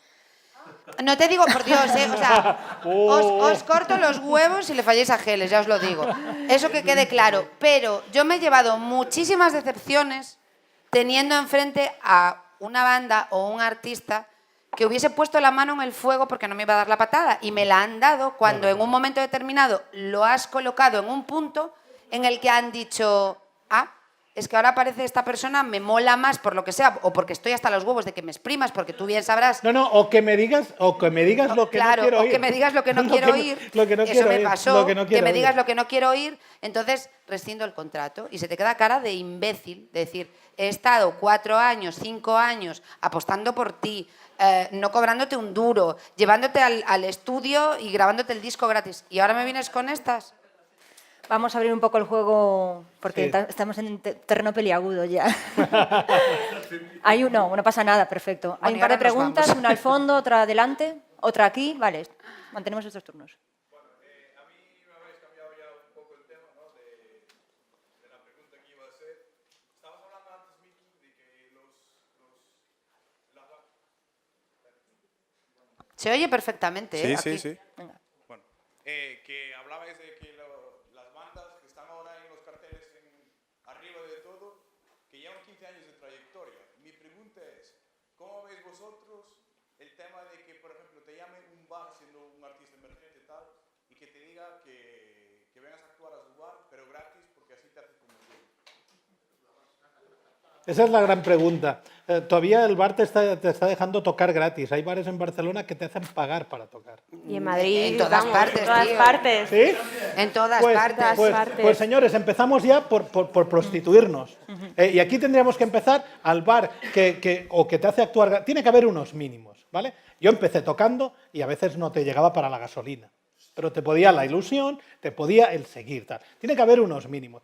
No te digo, por Dios, o sea, os corto los huevos si le falláis a Geles, ya os lo digo. Eso que quede claro. Pero yo me he llevado muchísimas decepciones teniendo enfrente a una banda o un artista que hubiese puesto la mano en el fuego porque no me iba a dar la patada. Y me la han dado cuando en un momento determinado lo has colocado en un punto en el que han dicho, es que ahora aparece esta persona, me mola más por lo que sea, o porque estoy hasta los huevos de que me exprimas, porque tú bien sabrás. no, o que me digas lo que Claro, no quiero oír. o que me digas lo que no Lo quiero que oír. lo que no Eso quiero me oír, pasó, lo que no quiero me oír. digas lo que no quiero oír, entonces rescindo el contrato. Y se te queda cara de imbécil, de decir, he estado 4 años, 5 años apostando por ti, no cobrándote un duro, llevándote al estudio y grabándote el disco gratis. ¿Y ahora me vienes con estas? Vamos a abrir un poco el juego porque Sí. estamos en terreno peliagudo ya. No pasa nada, perfecto. Hay Bueno, un y par de ahora nos preguntas, vamos. una al fondo, otra adelante, otra aquí. Vale, mantenemos estos turnos. Se oye perfectamente, ¿eh? Sí, Aquí. sí. Venga. Bueno, que hablabais de que las bandas que están ahora en los carteles arriba de todo, que llevan 15 años de trayectoria. Mi pregunta es, ¿cómo veis vosotros el tema de que, por ejemplo, te llame un bar siendo un artista emergente y tal, y que te diga que vengas a actuar a su bar, pero gratis, porque así te haces conocido? Esa es la gran pregunta. Todavía el bar te está dejando tocar gratis. Hay bares en Barcelona que te hacen pagar para tocar. Y en Madrid, En todas partes, en todas tío. partes. ¿Sí? En todas Pues, partes. pues, señores, empezamos ya por prostituirnos. Y aquí tendríamos que empezar al bar que te hace actuar. Tiene que haber unos mínimos, ¿vale? Yo empecé tocando y a veces no te llegaba para la gasolina. Pero te podía la ilusión, te podía el seguir. Tal. Tiene que haber unos mínimos.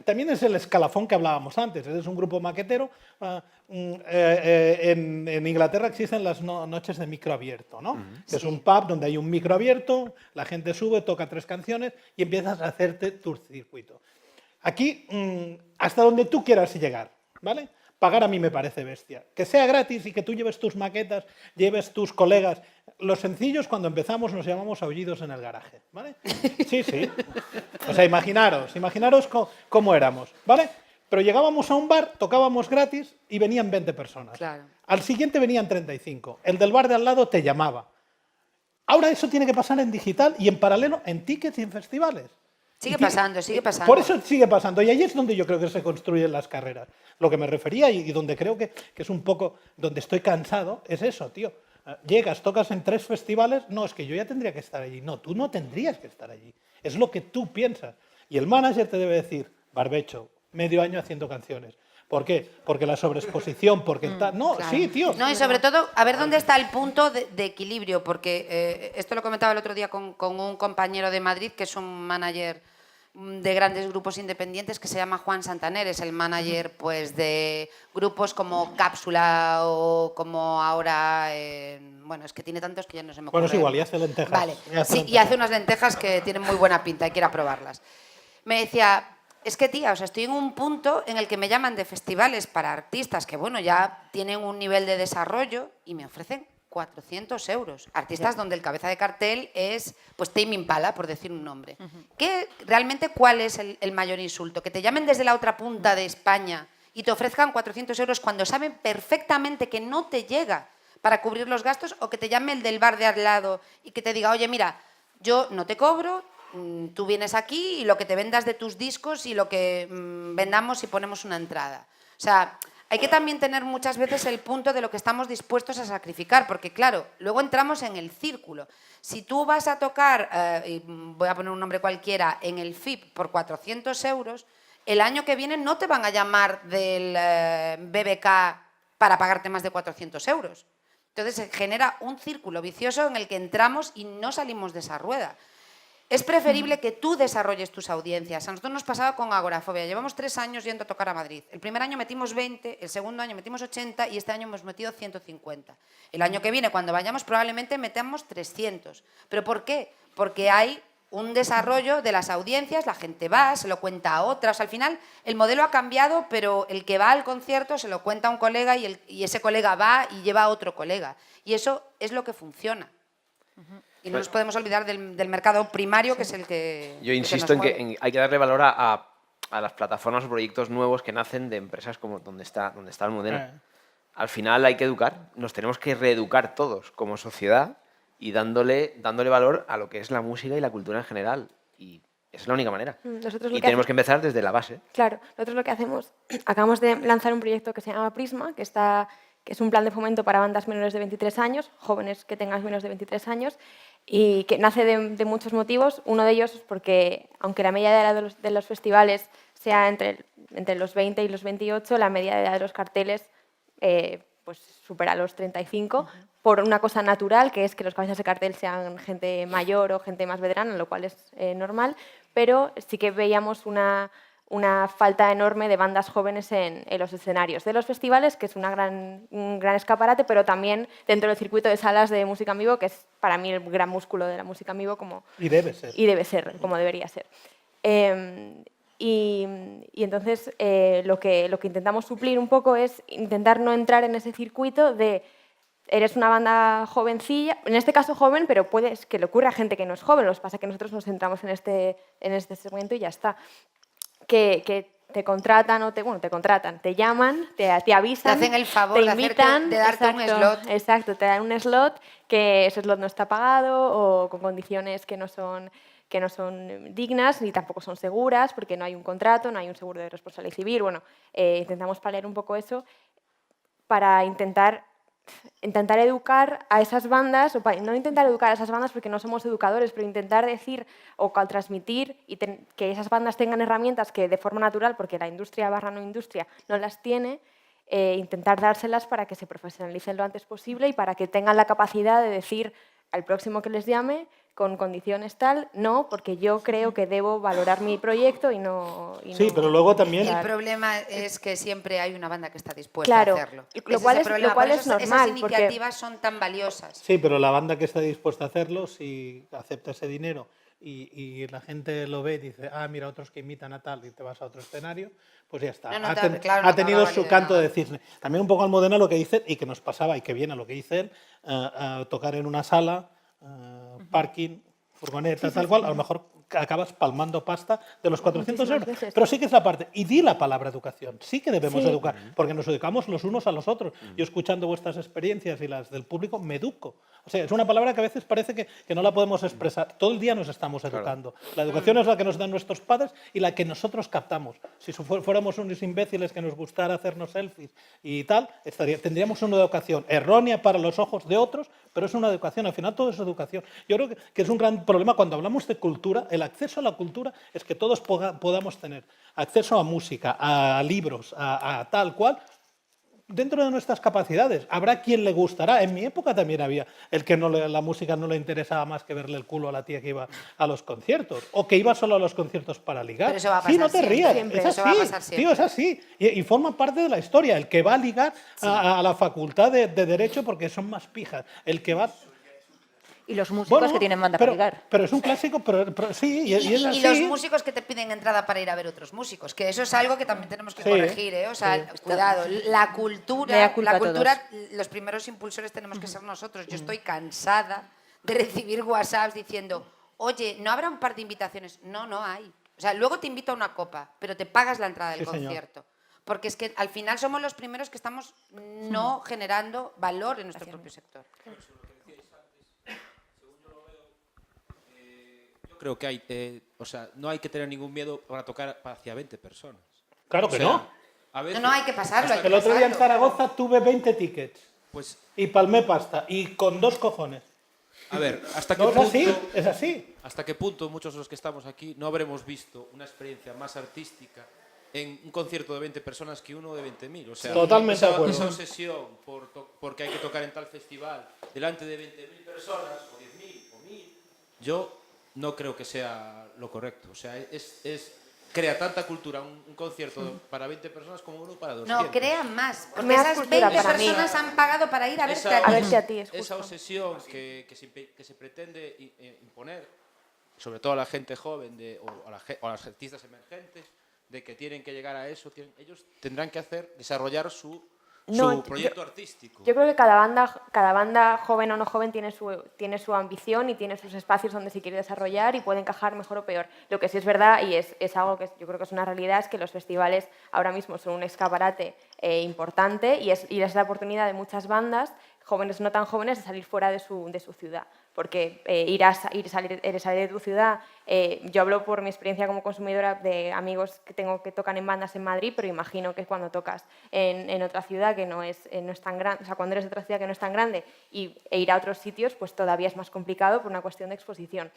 También es el escalafón que hablábamos antes. Es un grupo maquetero. En Inglaterra existen las noches de micro abierto, ¿no? Que es un pub donde hay un micro abierto, la gente sube, toca 3 canciones y empiezas a hacerte tu circuito. Aquí, hasta donde tú quieras llegar, ¿vale? Pagar a mí me parece bestia. Que sea gratis y que tú lleves tus maquetas, lleves tus colegas. Los sencillos, cuando empezamos, nos llamamos aullidos en el garaje, ¿vale? Sí, sí. O sea, imaginaros cómo éramos, ¿vale? Pero llegábamos a un bar, tocábamos gratis y venían 20 personas. Claro. Al siguiente venían 35. El del bar de al lado te llamaba. Ahora eso tiene que pasar en digital y en paralelo en tickets y en festivales. Sigue pasando, sigue pasando. Por eso sigue pasando. Y ahí es donde yo creo que se construyen las carreras. Lo que me refería y donde creo que es un poco donde estoy cansado es eso, tío. Llegas, tocas en 3 festivales, no, es que yo ya tendría que estar allí. No, tú no tendrías que estar allí. Es lo que tú piensas. Y el manager te debe decir, barbecho, medio año haciendo canciones. ¿Por qué? Porque la sobreexposición, porque tal. No, Claro. sí, tío. No, y sobre todo, a ver dónde está el punto de equilibrio, porque esto lo comentaba el otro día con un compañero de Madrid, que es un manager de grandes grupos independientes que se llama Juan Santaner, es el manager pues, de grupos como Cápsula o como ahora, bueno, es que tiene tantos que ya no se me ocurre. Bueno, es igual, y hace lentejas. Vale, sí, y hace unas lentejas que tienen muy buena pinta, hay que ir a probarlas. Me decía, es que tía, o sea, estoy en un punto en el que me llaman de festivales para artistas que, bueno, ya tienen un nivel de desarrollo y me ofrecen 400 euros. Artistas donde el cabeza de cartel es, pues, Tame Impala, por decir un nombre. Realmente, ¿cuál es el mayor insulto? Que te llamen desde la otra punta de España y te ofrezcan 400 euros cuando saben perfectamente que no te llega para cubrir los gastos, o que te llame el del bar de al lado y que te diga, oye, mira, yo no te cobro, tú vienes aquí y lo que te vendas de tus discos y lo que vendamos y ponemos una entrada. O sea, hay que también tener muchas veces el punto de lo que estamos dispuestos a sacrificar, porque claro, luego entramos en el círculo. Si tú vas a tocar, y voy a poner un nombre cualquiera, en el FIP por 400 euros, el año que viene no te van a llamar del BBK para pagarte más de 400 euros. Entonces se genera un círculo vicioso en el que entramos y no salimos de esa rueda. Es preferible que tú desarrolles tus audiencias. A nosotros nos pasaba con Agorafobia. Llevamos 3 años yendo a tocar a Madrid. El primer año metimos 20, el segundo año metimos 80 y este año hemos metido 150. El año que viene, cuando vayamos, probablemente metamos 300. ¿Pero por qué? Porque hay un desarrollo de las audiencias, la gente va, se lo cuenta a otras. Al final, el modelo ha cambiado, pero el que va al concierto se lo cuenta a un colega y ese colega va y lleva a otro colega. Y eso es lo que funciona. Y no nos podemos olvidar del mercado primario, que es el que... Yo insisto en que hay que darle valor a las plataformas o proyectos nuevos que nacen de empresas como donde está Almudena. Al final hay que educar, nos tenemos que reeducar todos como sociedad y dándole valor a lo que es la música y la cultura en general. Y esa es la única manera. Y tenemos que empezar desde la base. Claro, nosotros lo que hacemos, acabamos de lanzar un proyecto que se llama Prisma, que es un plan de fomento para bandas menores de 23 años, jóvenes que tengan menos de 23 años, y que nace de muchos motivos. Uno de ellos es porque, aunque la media de edad de los festivales sea entre los 20 y los 28, la media de edad de los carteles pues supera los 35, por una cosa natural, que es que los cabezas de cartel sean gente mayor o gente más veterana, lo cual es normal, pero sí que veíamos una falta enorme de bandas jóvenes en los escenarios de los festivales, que es un gran escaparate, pero también dentro del circuito de salas de música en vivo, que es para mí el gran músculo de la música en vivo. Y debe ser. Y debe ser, como debería ser. Y entonces lo que intentamos suplir un poco es intentar no entrar en ese circuito de eres una banda jovencilla, en este caso joven, pero puede que le ocurra a gente que no es joven. Lo que pasa es que nosotros nos centramos en este segmento y ya está. Que te contratan te contratan, te llaman, te avisan, te hacen el favor te invitan, de darte un slot. Exacto, te dan un slot, que ese slot no está pagado o con condiciones que no son dignas ni tampoco son seguras, porque no hay un contrato, no hay un seguro de responsabilidad civil. Bueno, intentamos paliar un poco eso para intentar educar a esas bandas, no intentar educar a esas bandas porque no somos educadores, pero intentar decir o transmitir que esas bandas tengan herramientas que de forma natural, porque la industria / no industria no las tiene, intentar dárselas para que se profesionalicen lo antes posible y para que tengan la capacidad de decir al próximo que les llame, con condiciones tal, no, porque yo creo que debo valorar mi proyecto y no... Sí, pero luego también... El problema es que siempre hay una banda que está dispuesta a hacerlo. Lo cual es normal. Esas iniciativas son tan valiosas. Sí, pero la banda que está dispuesta a hacerlo, si acepta ese dinero y la gente lo ve y dice, mira, otros que imitan a tal y te vas a otro escenario, pues ya está. Ha tenido su canto de cisne. También un poco Almudena lo que dice, y que nos pasaba, y que viene a lo que dice él, tocar en una sala, parking, furgoneta, tal cual, a lo mejor acabas palmando pasta de los 400 euros. Pero sí que es la parte. Y di la palabra educación. Sí que debemos educar, porque nos educamos los unos a los otros. Yo, escuchando vuestras experiencias y las del público, me educo. O sea, es una palabra que a veces parece que no la podemos expresar. Todo el día nos estamos educando. La educación es la que nos dan nuestros padres y la que nosotros captamos. Si fuéramos unos imbéciles que nos gustara hacernos selfies y tal, tendríamos una educación errónea para los ojos de otros, pero es una educación. Al final todo es educación. Yo creo que es un gran problema cuando hablamos de cultura. El acceso a la cultura es que todos podamos tener acceso a música, a libros, a tal cual, dentro de nuestras capacidades. Habrá quien le gustará. En mi época también había el que la música no le interesaba más que verle el culo a la tía que iba a los conciertos o que iba solo a los conciertos para ligar. Pero eso va a Sí, pasar no te siempre, rías. siempre. Es Eso así, va a pasar siempre. tío, es así. Y forma parte de la historia. El que va a ligar a la facultad de Derecho porque son más pijas. El que va... Y los músicos que tienen banda para ligar. Pero es un clásico, pero sí, y es así. Y los músicos que te piden entrada para ir a ver otros músicos, que eso es algo que también tenemos que corregir, ¿eh? O sea, cuidado, la cultura, los primeros impulsores tenemos que ser nosotros. Yo estoy cansada de recibir WhatsApps diciendo, oye, ¿no habrá un par de invitaciones? No, no hay. O sea, luego te invito a una copa, pero te pagas la entrada del concierto. Porque es que al final somos los primeros que estamos no generando valor en nuestro propio sector. Creo que hay, o sea, no hay que tener ningún miedo para tocar hacia 20 personas. Claro que no. A veces, No, hay que pasarlo. El otro día en Zaragoza tuve 20 tickets. Pues, y palmé pasta. Y con 2 cojones. a ver, ¿hasta qué No, punto, es así. ¿hasta qué punto muchos de los que estamos aquí no habremos visto una experiencia más artística en un concierto de 20 personas que uno de 20.000? O sea, Totalmente de acuerdo. Esa obsesión porque hay que tocar en tal festival delante de 20.000 personas, o 10.000, o 1.000, yo no creo que sea lo correcto. O sea, crea tanta cultura un concierto para 20 personas como uno para 200. No, crean más. Porque Más esas cultura 20 para mí. personas han pagado para ir a verte a ti. A verte a ti, es Esa justo. obsesión que se pretende imponer, sobre todo a la gente joven o a los artistas emergentes, de que tienen que llegar a eso, ellos tendrán que desarrollar su proyecto artístico. Yo creo que cada banda, joven o no joven, tiene su ambición y tiene sus espacios donde se quiere desarrollar y puede encajar mejor o peor. Lo que sí es verdad, y es algo que yo creo que es una realidad, es que los festivales ahora mismo son un escaparate importante y es la oportunidad de muchas bandas, jóvenes o no tan jóvenes, de salir fuera de su ciudad. Porque salir de tu ciudad, yo hablo por mi experiencia como consumidora de amigos que tengo que tocan en bandas en Madrid, pero imagino que cuando tocas en otra ciudad que no es tan grande, o sea, cuando eres de otra ciudad que no es tan grande e ir a otros sitios, pues todavía es más complicado por una cuestión de exposición.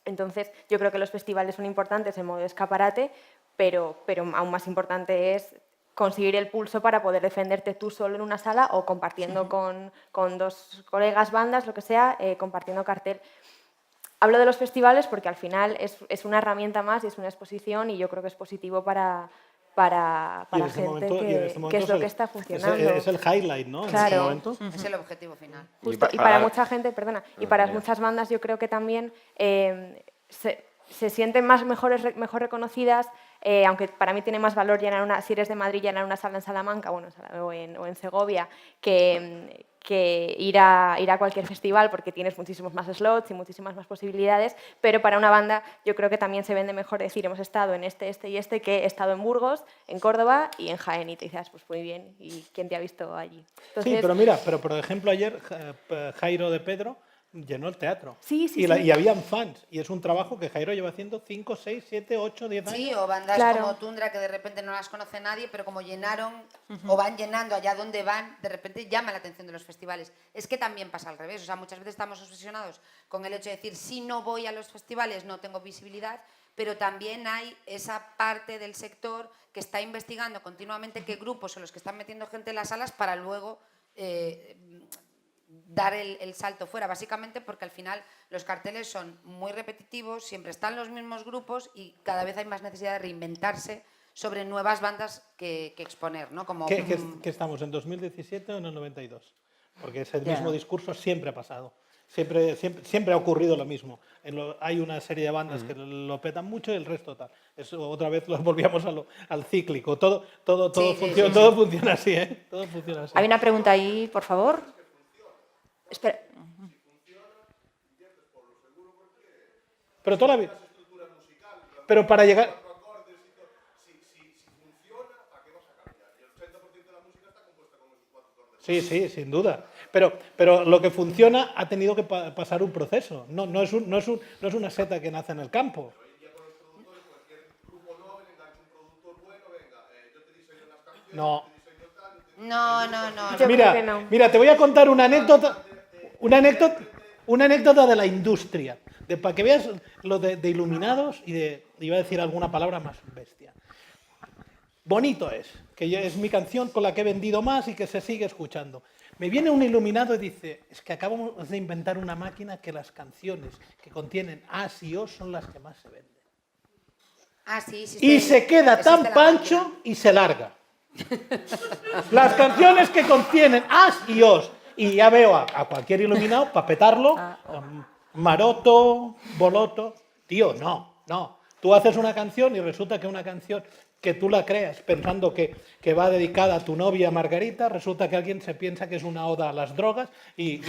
Entonces, yo creo que los festivales son importantes en modo de escaparate, pero aún más importante es conseguir el pulso para poder defenderte tú solo en una sala o compartiendo con 2 colegas, bandas, lo que sea, compartiendo cartel. Hablo de los festivales porque al final es una herramienta más y es una exposición y yo creo que es positivo para gente que es lo que está funcionando. Es el highlight, ¿no? Claro. En este momento. Es el objetivo final. Justo. Y para mucha gente, perdona, y para muchas bandas yo creo que también se sienten mejor reconocidas, aunque para mí tiene más valor si eres de Madrid, llenar una sala en Salamanca o en Segovia, que ir a cualquier festival porque tienes muchísimos más slots y muchísimas más posibilidades, pero para una banda yo creo que también se vende mejor decir hemos estado en este y este que he estado en Burgos, en Córdoba y en Jaén y te dices, pues muy bien, ¿y quién te ha visto allí? Entonces, Sí, pero mira, por ejemplo ayer Jairo de Pedro llenó el teatro. Sí. Y habían fans. Y es un trabajo que Jairo lleva haciendo 5, 6, 7, 8, 10 años. Sí, o bandas como Tundra que de repente no las conoce nadie, pero como llenaron o van llenando allá donde van, de repente llama la atención de los festivales. Es que también pasa al revés. O sea, muchas veces estamos obsesionados con el hecho de decir si no voy a los festivales no tengo visibilidad, pero también hay esa parte del sector que está investigando continuamente qué grupos son los que están metiendo gente en las salas para luego dar el salto fuera, básicamente porque al final los carteles son muy repetitivos, siempre están los mismos grupos y cada vez hay más necesidad de reinventarse sobre nuevas bandas que exponer, ¿no? Como, ¿Qué estamos, en 2017 o en el 92? Porque ese mismo discurso siempre ha pasado. Siempre ha ocurrido lo mismo. Hay una serie de bandas que lo petan mucho y el resto tal. Eso, otra vez los volvíamos al cíclico. Todo funciona así, ¿eh? Todo funciona así. Hay una pregunta ahí, por favor. Espera. Pero toda la vida. Pero para llegar. Sí, sin duda. Pero lo que funciona ha tenido que pasar un proceso. No es una seta que nace en el campo. No. Yo Mira, creo que no. mira, te voy a contar una anécdota de la industria, para que veas lo de iluminados y iba a decir alguna palabra más bestia. bonito es, que es mi canción con la que he vendido más y que se sigue escuchando. Me viene un iluminado y dice, es que acabamos de inventar una máquina que las canciones que contienen as y os son las que más se venden. Ah, sí, Y se queda tan pancho y se larga. Las canciones que contienen as y os. Y ya veo a cualquier iluminado para petarlo, Maroto, Boloto. Tío, no. Tú haces una canción y resulta que una canción que tú la creas pensando que va dedicada a tu novia Margarita, resulta que alguien se piensa que es una oda a las drogas y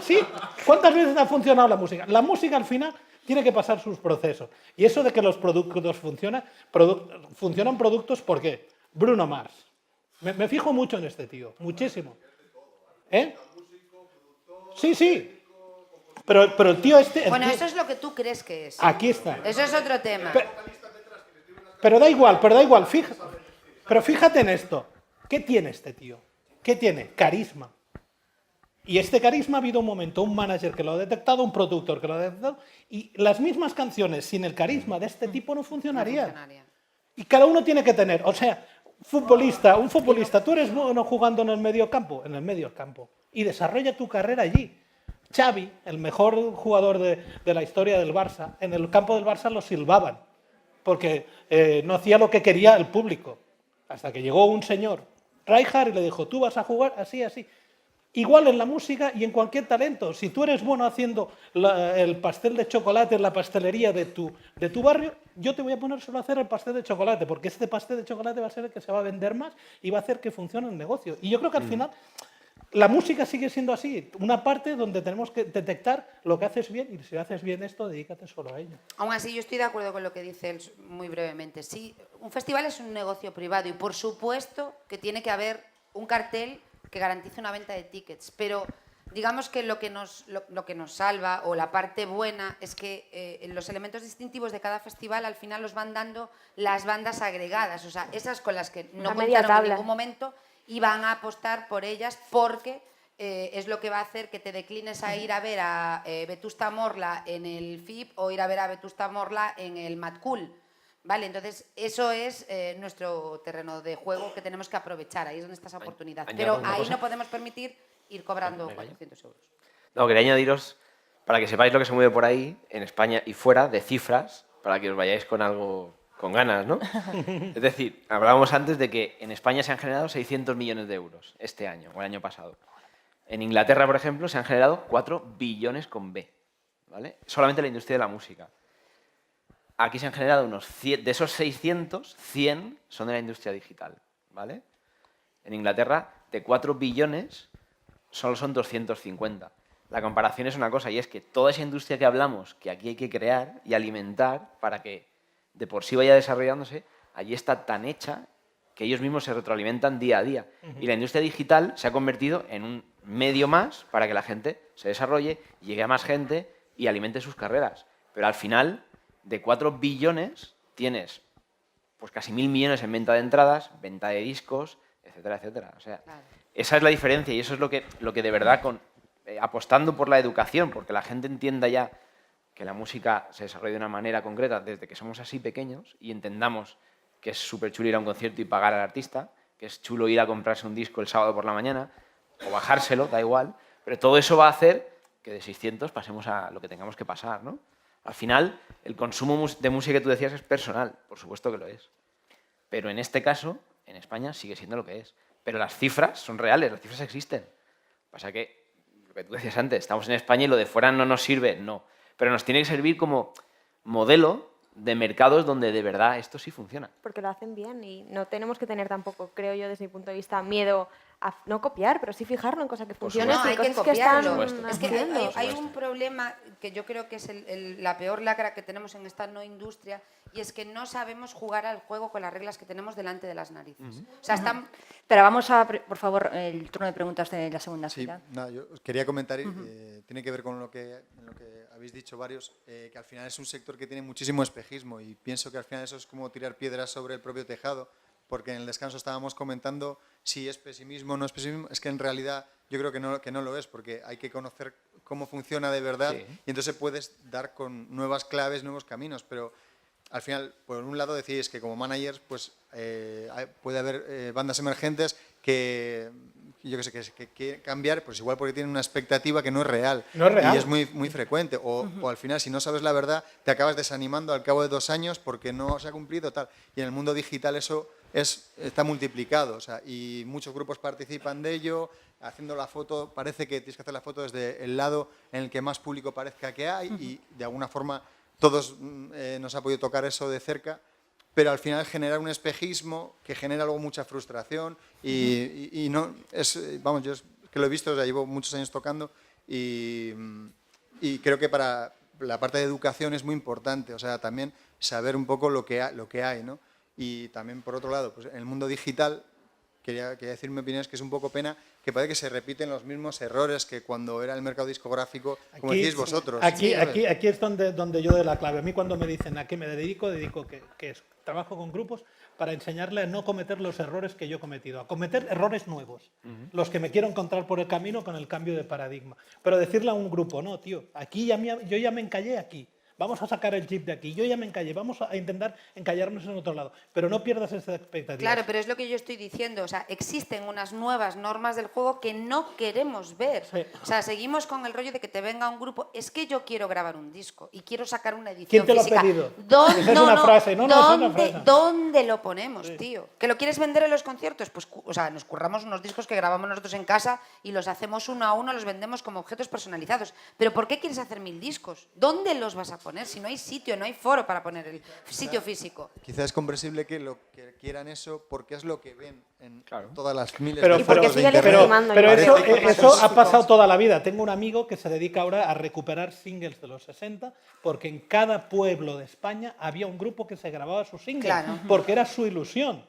¿sí? ¿Cuántas veces ha funcionado la música? La música al final tiene que pasar sus procesos. Y eso de que los productos funcionan productos, ¿por qué? Bruno Mars. Me fijo mucho en este tío, muchísimo. ¿Eh? Sí. Pero el tío este... Bueno, eso es lo que tú crees que es. Aquí está. Eso es otro tema. Pero da igual. Pero fíjate en esto. ¿Qué tiene este tío? ¿Qué tiene? Carisma. Y este carisma ha habido un momento, un manager que lo ha detectado, un productor que lo ha detectado, y las mismas canciones sin el carisma de este tipo no funcionarían. Y cada uno tiene que tener, o sea, un futbolista, tú eres bueno jugando en el medio campo, y desarrolla tu carrera allí. Xavi, el mejor jugador de la historia del Barça, en el campo del Barça lo silbaban, porque no hacía lo que quería el público. Hasta que llegó un señor, Rijkaard, y le dijo, tú vas a jugar así, así. Igual en la música y en cualquier talento. Si tú eres bueno haciendo el pastel de chocolate en la pastelería de tu barrio, yo te voy a poner solo a hacer el pastel de chocolate, porque este pastel de chocolate va a ser el que se va a vender más y va a hacer que funcione el negocio. Y yo creo que al final la música sigue siendo así, una parte donde tenemos que detectar lo que haces bien, y si haces bien esto, dedícate solo a ello. Aún así, yo estoy de acuerdo con lo que dice él muy brevemente. Sí, un festival es un negocio privado y por supuesto que tiene que haber un cartel que garantice una venta de tickets, pero digamos que lo que nos salva, o la parte buena, es que los elementos distintivos de cada festival al final los van dando las bandas agregadas, o sea, esas con las que no contaron en ningún momento y van a apostar por ellas porque es lo que va a hacer que te declines a ir a ver a Vetusta Morla en el FIP o ir a ver a Vetusta Morla en el Mad Cool. Vale, entonces eso es nuestro terreno de juego que tenemos que aprovechar, ahí es donde está esa oportunidad. Pero ahí no podemos permitir ir cobrando 400 euros. No, quería añadiros, para que sepáis lo que se mueve por ahí, en España y fuera, de cifras, para que os vayáis con algo, con ganas, ¿no? Es decir, hablábamos antes de que en España se han generado 600 millones de euros este año, o el año pasado. En Inglaterra, por ejemplo, se han generado 4 billones con B, ¿vale? Solamente la industria de la música. Aquí se han generado unos 100, de esos 600, 100 son de la industria digital, ¿vale? En Inglaterra, de 4 billones, solo son 250. La comparación es una cosa, y es que toda esa industria que hablamos, que aquí hay que crear y alimentar para que de por sí vaya desarrollándose, allí está tan hecha que ellos mismos se retroalimentan día a día. Y la industria digital se ha convertido en un medio más para que la gente se desarrolle, llegue a más gente y alimente sus carreras. Pero al final, de 4 billones tienes pues casi 1.000 millones en venta de entradas, venta de discos, etcétera, etcétera. O sea, esa es la diferencia y eso es lo que de verdad, apostando por la educación, porque la gente entienda ya que la música se desarrolla de una manera concreta desde que somos así pequeños y entendamos que es súper chulo ir a un concierto y pagar al artista, que es chulo ir a comprarse un disco el sábado por la mañana o bajárselo, da igual, pero todo eso va a hacer que de 600 pasemos a lo que tengamos que pasar, ¿no? Al final, el consumo de música que tú decías es personal, por supuesto que lo es. Pero en este caso, en España, sigue siendo lo que es. Pero las cifras son reales, las cifras existen. Pasa que, lo que tú decías antes, estamos en España y lo de fuera no nos sirve, no. Pero nos tiene que servir como modelo de mercados donde de verdad esto sí funciona. Porque lo hacen bien y no tenemos que tener tampoco, creo yo, desde mi punto de vista, miedo a no copiar, pero sí fijarnos en cosas que funcionan. No, hay cosas que copiarlo. Es que hay un problema que yo creo que es la peor lacra que tenemos en esta no industria, y es que no sabemos jugar al juego con las reglas que tenemos delante de las narices. O sea, están... Pero vamos a, por favor, el turno de preguntas de la segunda fila. Nada, yo os quería comentar, tiene que ver con lo que habéis dicho varios, que al final es un sector que tiene muchísimo espejismo y pienso que al final eso es como tirar piedras sobre el propio tejado, porque en el descanso estábamos comentando si es pesimismo o no es pesimismo, es que en realidad yo creo que no lo es, porque hay que conocer cómo funciona de verdad y entonces puedes dar con nuevas claves, nuevos caminos, pero al final, por un lado decís que como managers pues puede haber bandas emergentes que yo que sé, que quieren cambiar, pues igual porque tienen una expectativa que no es real. No es real. Y es muy, muy frecuente. O al final, si no sabes la verdad, te acabas desanimando al cabo de 2 años porque no se ha cumplido tal. Y en el mundo digital eso está multiplicado. O sea, y muchos grupos participan de ello. Haciendo la foto, parece que tienes que hacer la foto desde el lado en el que más público parezca que hay. Y de alguna forma todos nos ha podido tocar eso de cerca. Pero al final genera un espejismo que genera luego mucha frustración y no es, vamos, yo es que lo he visto, o sea, llevo muchos años tocando y creo que para la parte de educación es muy importante, o sea, también saber un poco lo que hay, ¿no? Y también, por otro lado, pues en el mundo digital, quería decir mi opinión, es que es un poco pena que parece que se repiten los mismos errores que cuando era el mercado discográfico, como decís vosotros. Aquí es donde yo doy la clave. A mí cuando me dicen a qué me dedico que trabajo con grupos para enseñarle a no cometer los errores que yo he cometido, a cometer errores nuevos, los que me quiero encontrar por el camino con el cambio de paradigma. Pero decirle a un grupo, no, tío, aquí yo ya me encallé aquí. Vamos a sacar el chip de aquí. Yo ya me encallé. Vamos a intentar encallarnos en otro lado. Pero no pierdas esa expectativa. Claro, pero es lo que yo estoy diciendo. O sea, existen unas nuevas normas del juego que no queremos ver. Sí. O sea, seguimos con el rollo de que te venga un grupo. Es que yo quiero grabar un disco y quiero sacar una edición física. ¿Quién te lo ha pedido? Esa es una frase. ¿Dónde lo ponemos, tío? ¿Que lo quieres vender en los conciertos? Pues, o sea, nos curramos unos discos que grabamos nosotros en casa y los hacemos uno a uno, los vendemos como objetos personalizados. Pero ¿por qué quieres hacer 1000 discos? ¿Dónde los vas a poner si no hay sitio, no hay foro para poner el sitio físico? Quizás es comprensible que quieran eso porque es lo que ven en todas las miles de fotos de internet. Pero eso ha pasado toda la vida. Tengo un amigo que se dedica ahora a recuperar singles de los 60 porque en cada pueblo de España había un grupo que se grababa sus singles porque era su ilusión.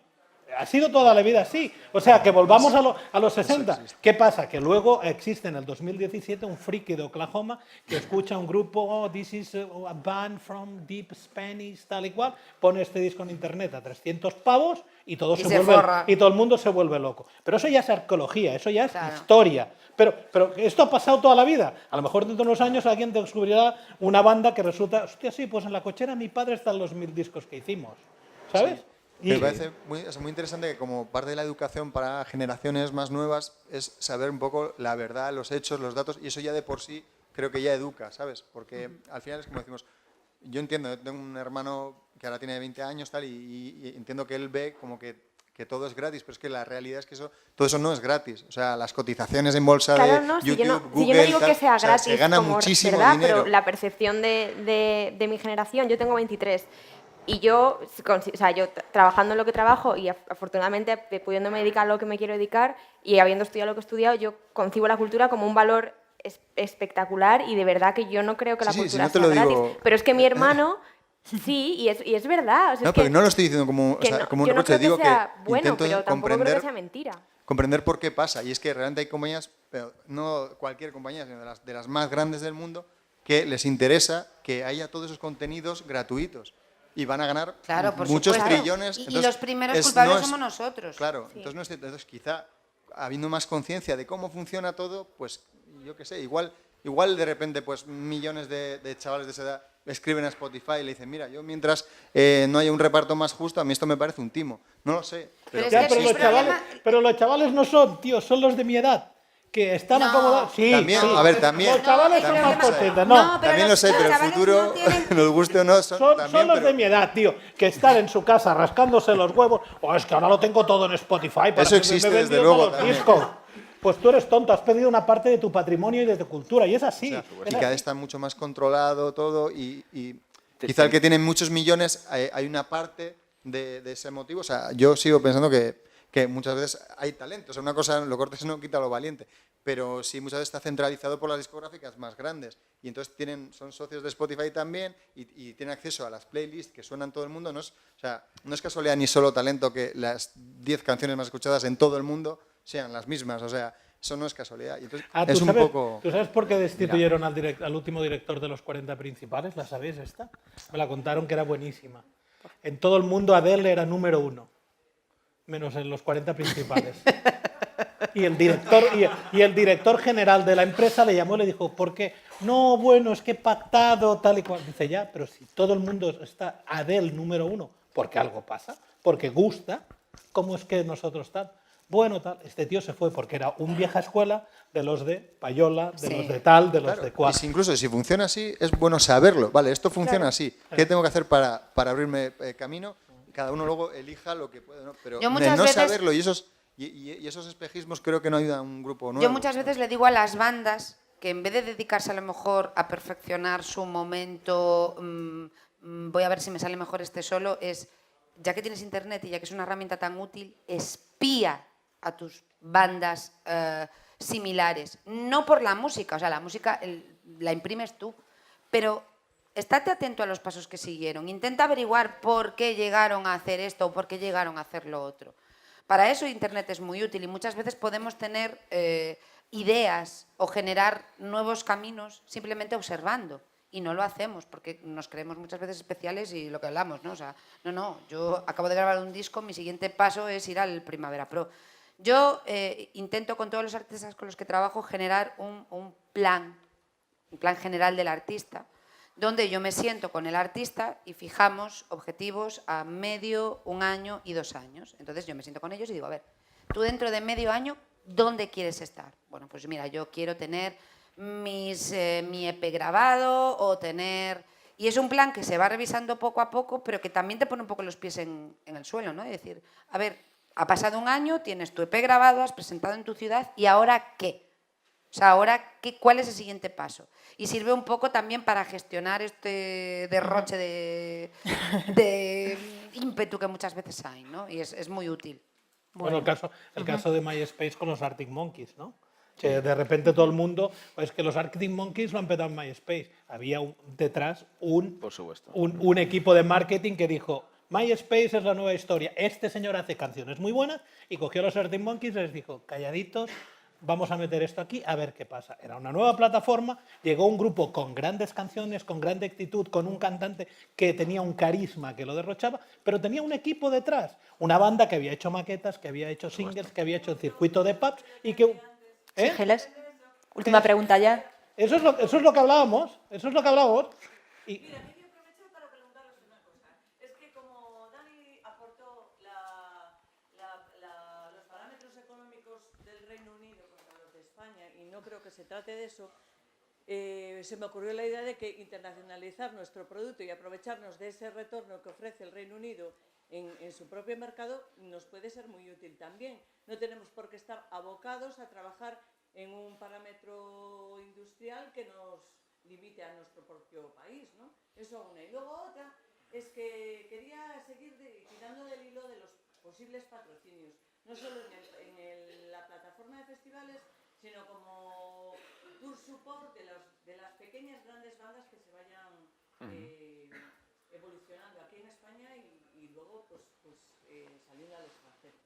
Ha sido toda la vida así. O sea, que volvamos a los 60. ¿Qué pasa? Que luego existe en el 2017 un friki de Oklahoma que escucha un grupo, this is a band from deep Spanish, tal y cual, pone este disco en internet a 300 pavos y todo el mundo se vuelve loco. Pero eso ya es arqueología, eso ya es historia. Pero esto ha pasado toda la vida. A lo mejor dentro de unos años alguien descubrirá una banda que resulta, hostia, sí, pues en la cochera de mi padre están los 1000 discos que hicimos. ¿Sabes? Me parece muy interesante que como parte de la educación para generaciones más nuevas es saber un poco la verdad, los hechos, los datos, y eso ya de por sí creo que ya educa, ¿sabes? Porque al final es como decimos, yo entiendo, yo tengo un hermano que ahora tiene 20 años tal, y entiendo que él ve como que todo es gratis, pero es que la realidad es que todo eso no es gratis. O sea, las cotizaciones en bolsa de YouTube, Google, yo no digo que sea gratis, se gana como muchísimo verdad, dinero. Pero la percepción de mi generación, yo tengo 23, y yo trabajando en lo que trabajo y afortunadamente pudiéndome dedicar a lo que me quiero dedicar y habiendo estudiado lo que he estudiado, yo concibo la cultura como un valor espectacular y de verdad que yo no creo que la cultura sea gratis. Pero es que mi hermano... Sí, y es verdad. O sea, no, pero no lo estoy diciendo como un reproche, digo que bueno, intento pero tampoco creo que sea mentira. Comprender por qué pasa. Y es que realmente hay compañías, pero no cualquier compañía, sino de las más grandes del mundo, que les interesa que haya todos esos contenidos gratuitos. Y van a ganar muchos trillones. Y los primeros culpables somos nosotros. Claro, sí. Entonces quizá habiendo más conciencia de cómo funciona todo, pues yo qué sé, igual de repente pues millones de chavales de esa edad escriben a Spotify y le dicen, mira, yo mientras no haya un reparto más justo, a mí esto me parece un timo. No lo sé. Pero los chavales no son, tío, son los de mi edad. Que están acomodados. Sí, también, sí. A ver, también. Los chavales son más potentes. No, también lo sé, pero el futuro, nos guste o no, son los de mi edad, tío, que están en su casa rascándose los huevos. O es que ahora lo tengo todo en Spotify. Para eso existe, desde luego. Pues tú eres tonto, has perdido una parte de tu patrimonio y de tu cultura, y es así. O sea, y cada vez está mucho más controlado todo, y quizá el que tiene muchos millones, hay una parte de ese motivo. O sea, yo sigo pensando que muchas veces hay talento. O sea, una cosa, lo cortés no quita lo valiente. Pero sí, muchas veces está centralizado por las discográficas más grandes. Y entonces son socios de Spotify también y tienen acceso a las playlists que suenan todo el mundo. No es casualidad ni solo talento que las 10 canciones más escuchadas en todo el mundo sean las mismas. O sea, eso no es casualidad. Y entonces, ¿tú sabes por qué destituyeron al último director de los 40 principales? ¿La sabéis esta? Me la contaron que era buenísima. En todo el mundo Adele era número 1. Menos en los 40 principales. Y el director general de la empresa le llamó y le dijo, ¿por qué? No, bueno, es que he pactado tal y cual. Dice, ya, pero si todo el mundo está Adele número 1, porque algo pasa, porque gusta, ¿cómo es que nosotros tal? Bueno, tal, este tío se fue porque era un vieja escuela de los de payola, de los de tal, de los de cual. Incluso si funciona así, es bueno saberlo. Vale, esto funciona así. ¿Qué tengo que hacer para abrirme camino? Cada uno luego elija lo que puede, ¿no? Pero Yo de muchas no veces- saberlo y esos espejismos creo que no ayudan a un grupo nuevo. Yo muchas veces le digo a las bandas que en vez de dedicarse a lo mejor a perfeccionar su momento, voy a ver si me sale mejor este solo, es, ya que tienes internet y ya que es una herramienta tan útil, espía a tus bandas similares. No por la música, o sea, la música la imprimes tú, pero estate atento a los pasos que siguieron. Intenta averiguar por qué llegaron a hacer esto o por qué llegaron a hacer lo otro. Para eso Internet es muy útil y muchas veces podemos tener ideas o generar nuevos caminos simplemente observando. Y no lo hacemos porque nos creemos muchas veces especiales y lo que hablamos, ¿no? O sea, no, yo acabo de grabar un disco, mi siguiente paso es ir al Primavera Pro. Yo intento con todos los artistas con los que trabajo generar un plan general del artista, donde yo me siento con el artista y fijamos objetivos a medio, 1 año y 2 años. Entonces yo me siento con ellos y digo, a ver, tú dentro de medio año, ¿dónde quieres estar? Bueno, pues mira, yo quiero tener mi EP grabado o tener... Y es un plan que se va revisando poco a poco, pero que también te pone un poco los pies en el suelo, ¿no? Es decir, a ver, ha pasado 1 año, tienes tu EP grabado, has presentado en tu ciudad, ¿y ahora qué? O sea, ahora, ¿cuál es el siguiente paso? Y sirve un poco también para gestionar este derroche de ímpetu que muchas veces hay, ¿no? Y es muy útil. Bueno, el caso de MySpace con los Arctic Monkeys, ¿no? Que de repente todo el mundo, pues que los Arctic Monkeys lo han petado en MySpace. Había detrás Por supuesto. un equipo de marketing que dijo, MySpace es la nueva historia. Este señor hace canciones muy buenas y cogió a los Arctic Monkeys y les dijo, calladitos, vamos a meter esto aquí a ver qué pasa. Era una nueva plataforma, llegó un grupo con grandes canciones, con gran actitud, con un cantante que tenía un carisma que lo derrochaba, pero tenía un equipo detrás, una banda que había hecho maquetas, que había hecho singles, que había hecho el circuito de pubs y que... Sí, Geles. Última pregunta ya. Eso es lo que hablábamos, Y, Mira, quería aprovechar para preguntaros una cosa. Es que como Dani aportó los parámetros económicos del Reino Unido contra los de España, y no creo que se trate de eso, se me ocurrió la idea de que internacionalizar nuestro producto y aprovecharnos de ese retorno que ofrece el Reino Unido en su propio mercado nos puede ser muy útil también. No tenemos por qué estar abocados a trabajar en un parámetro industrial que nos limite a nuestro propio país, ¿no? Eso una. Y luego otra es que quería seguir tirando del hilo de los posibles patrocinios, no solo en la plataforma de festivales, sino como tour support de las pequeñas grandes bandas que se vayan evolucionando aquí en España y luego pues saliendo al extranjero.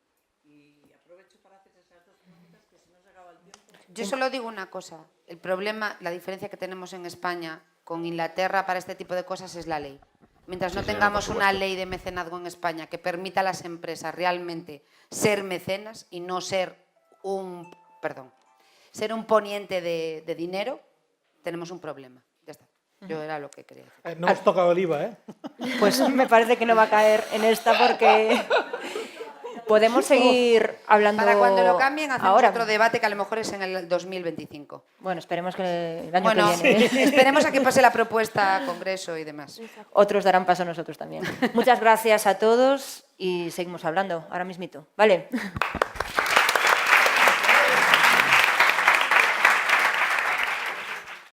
Y aprovecho para hacer esas 2 preguntas que se nos acaba el tiempo. Yo solo digo una cosa, el problema, la diferencia que tenemos en España con Inglaterra para este tipo de cosas es la ley. Mientras no tengamos una ley de mecenazgo en España que permita a las empresas realmente ser mecenas y no ser ser un poniente de dinero, tenemos un problema. Ya está. Yo era lo que quería decir. no hemos tocado el IVA, ¿eh? Pues me parece que no va a caer en esta porque podemos seguir hablando Para cuando lo cambien hacemos ahora. otro debate que a lo mejor es en el 2025. Bueno, esperemos que el año que viene. Esperemos a que pase la propuesta a Congreso y demás. Otros darán paso a nosotros también. Muchas gracias a todos y seguimos hablando ahora mismito. ¿Vale?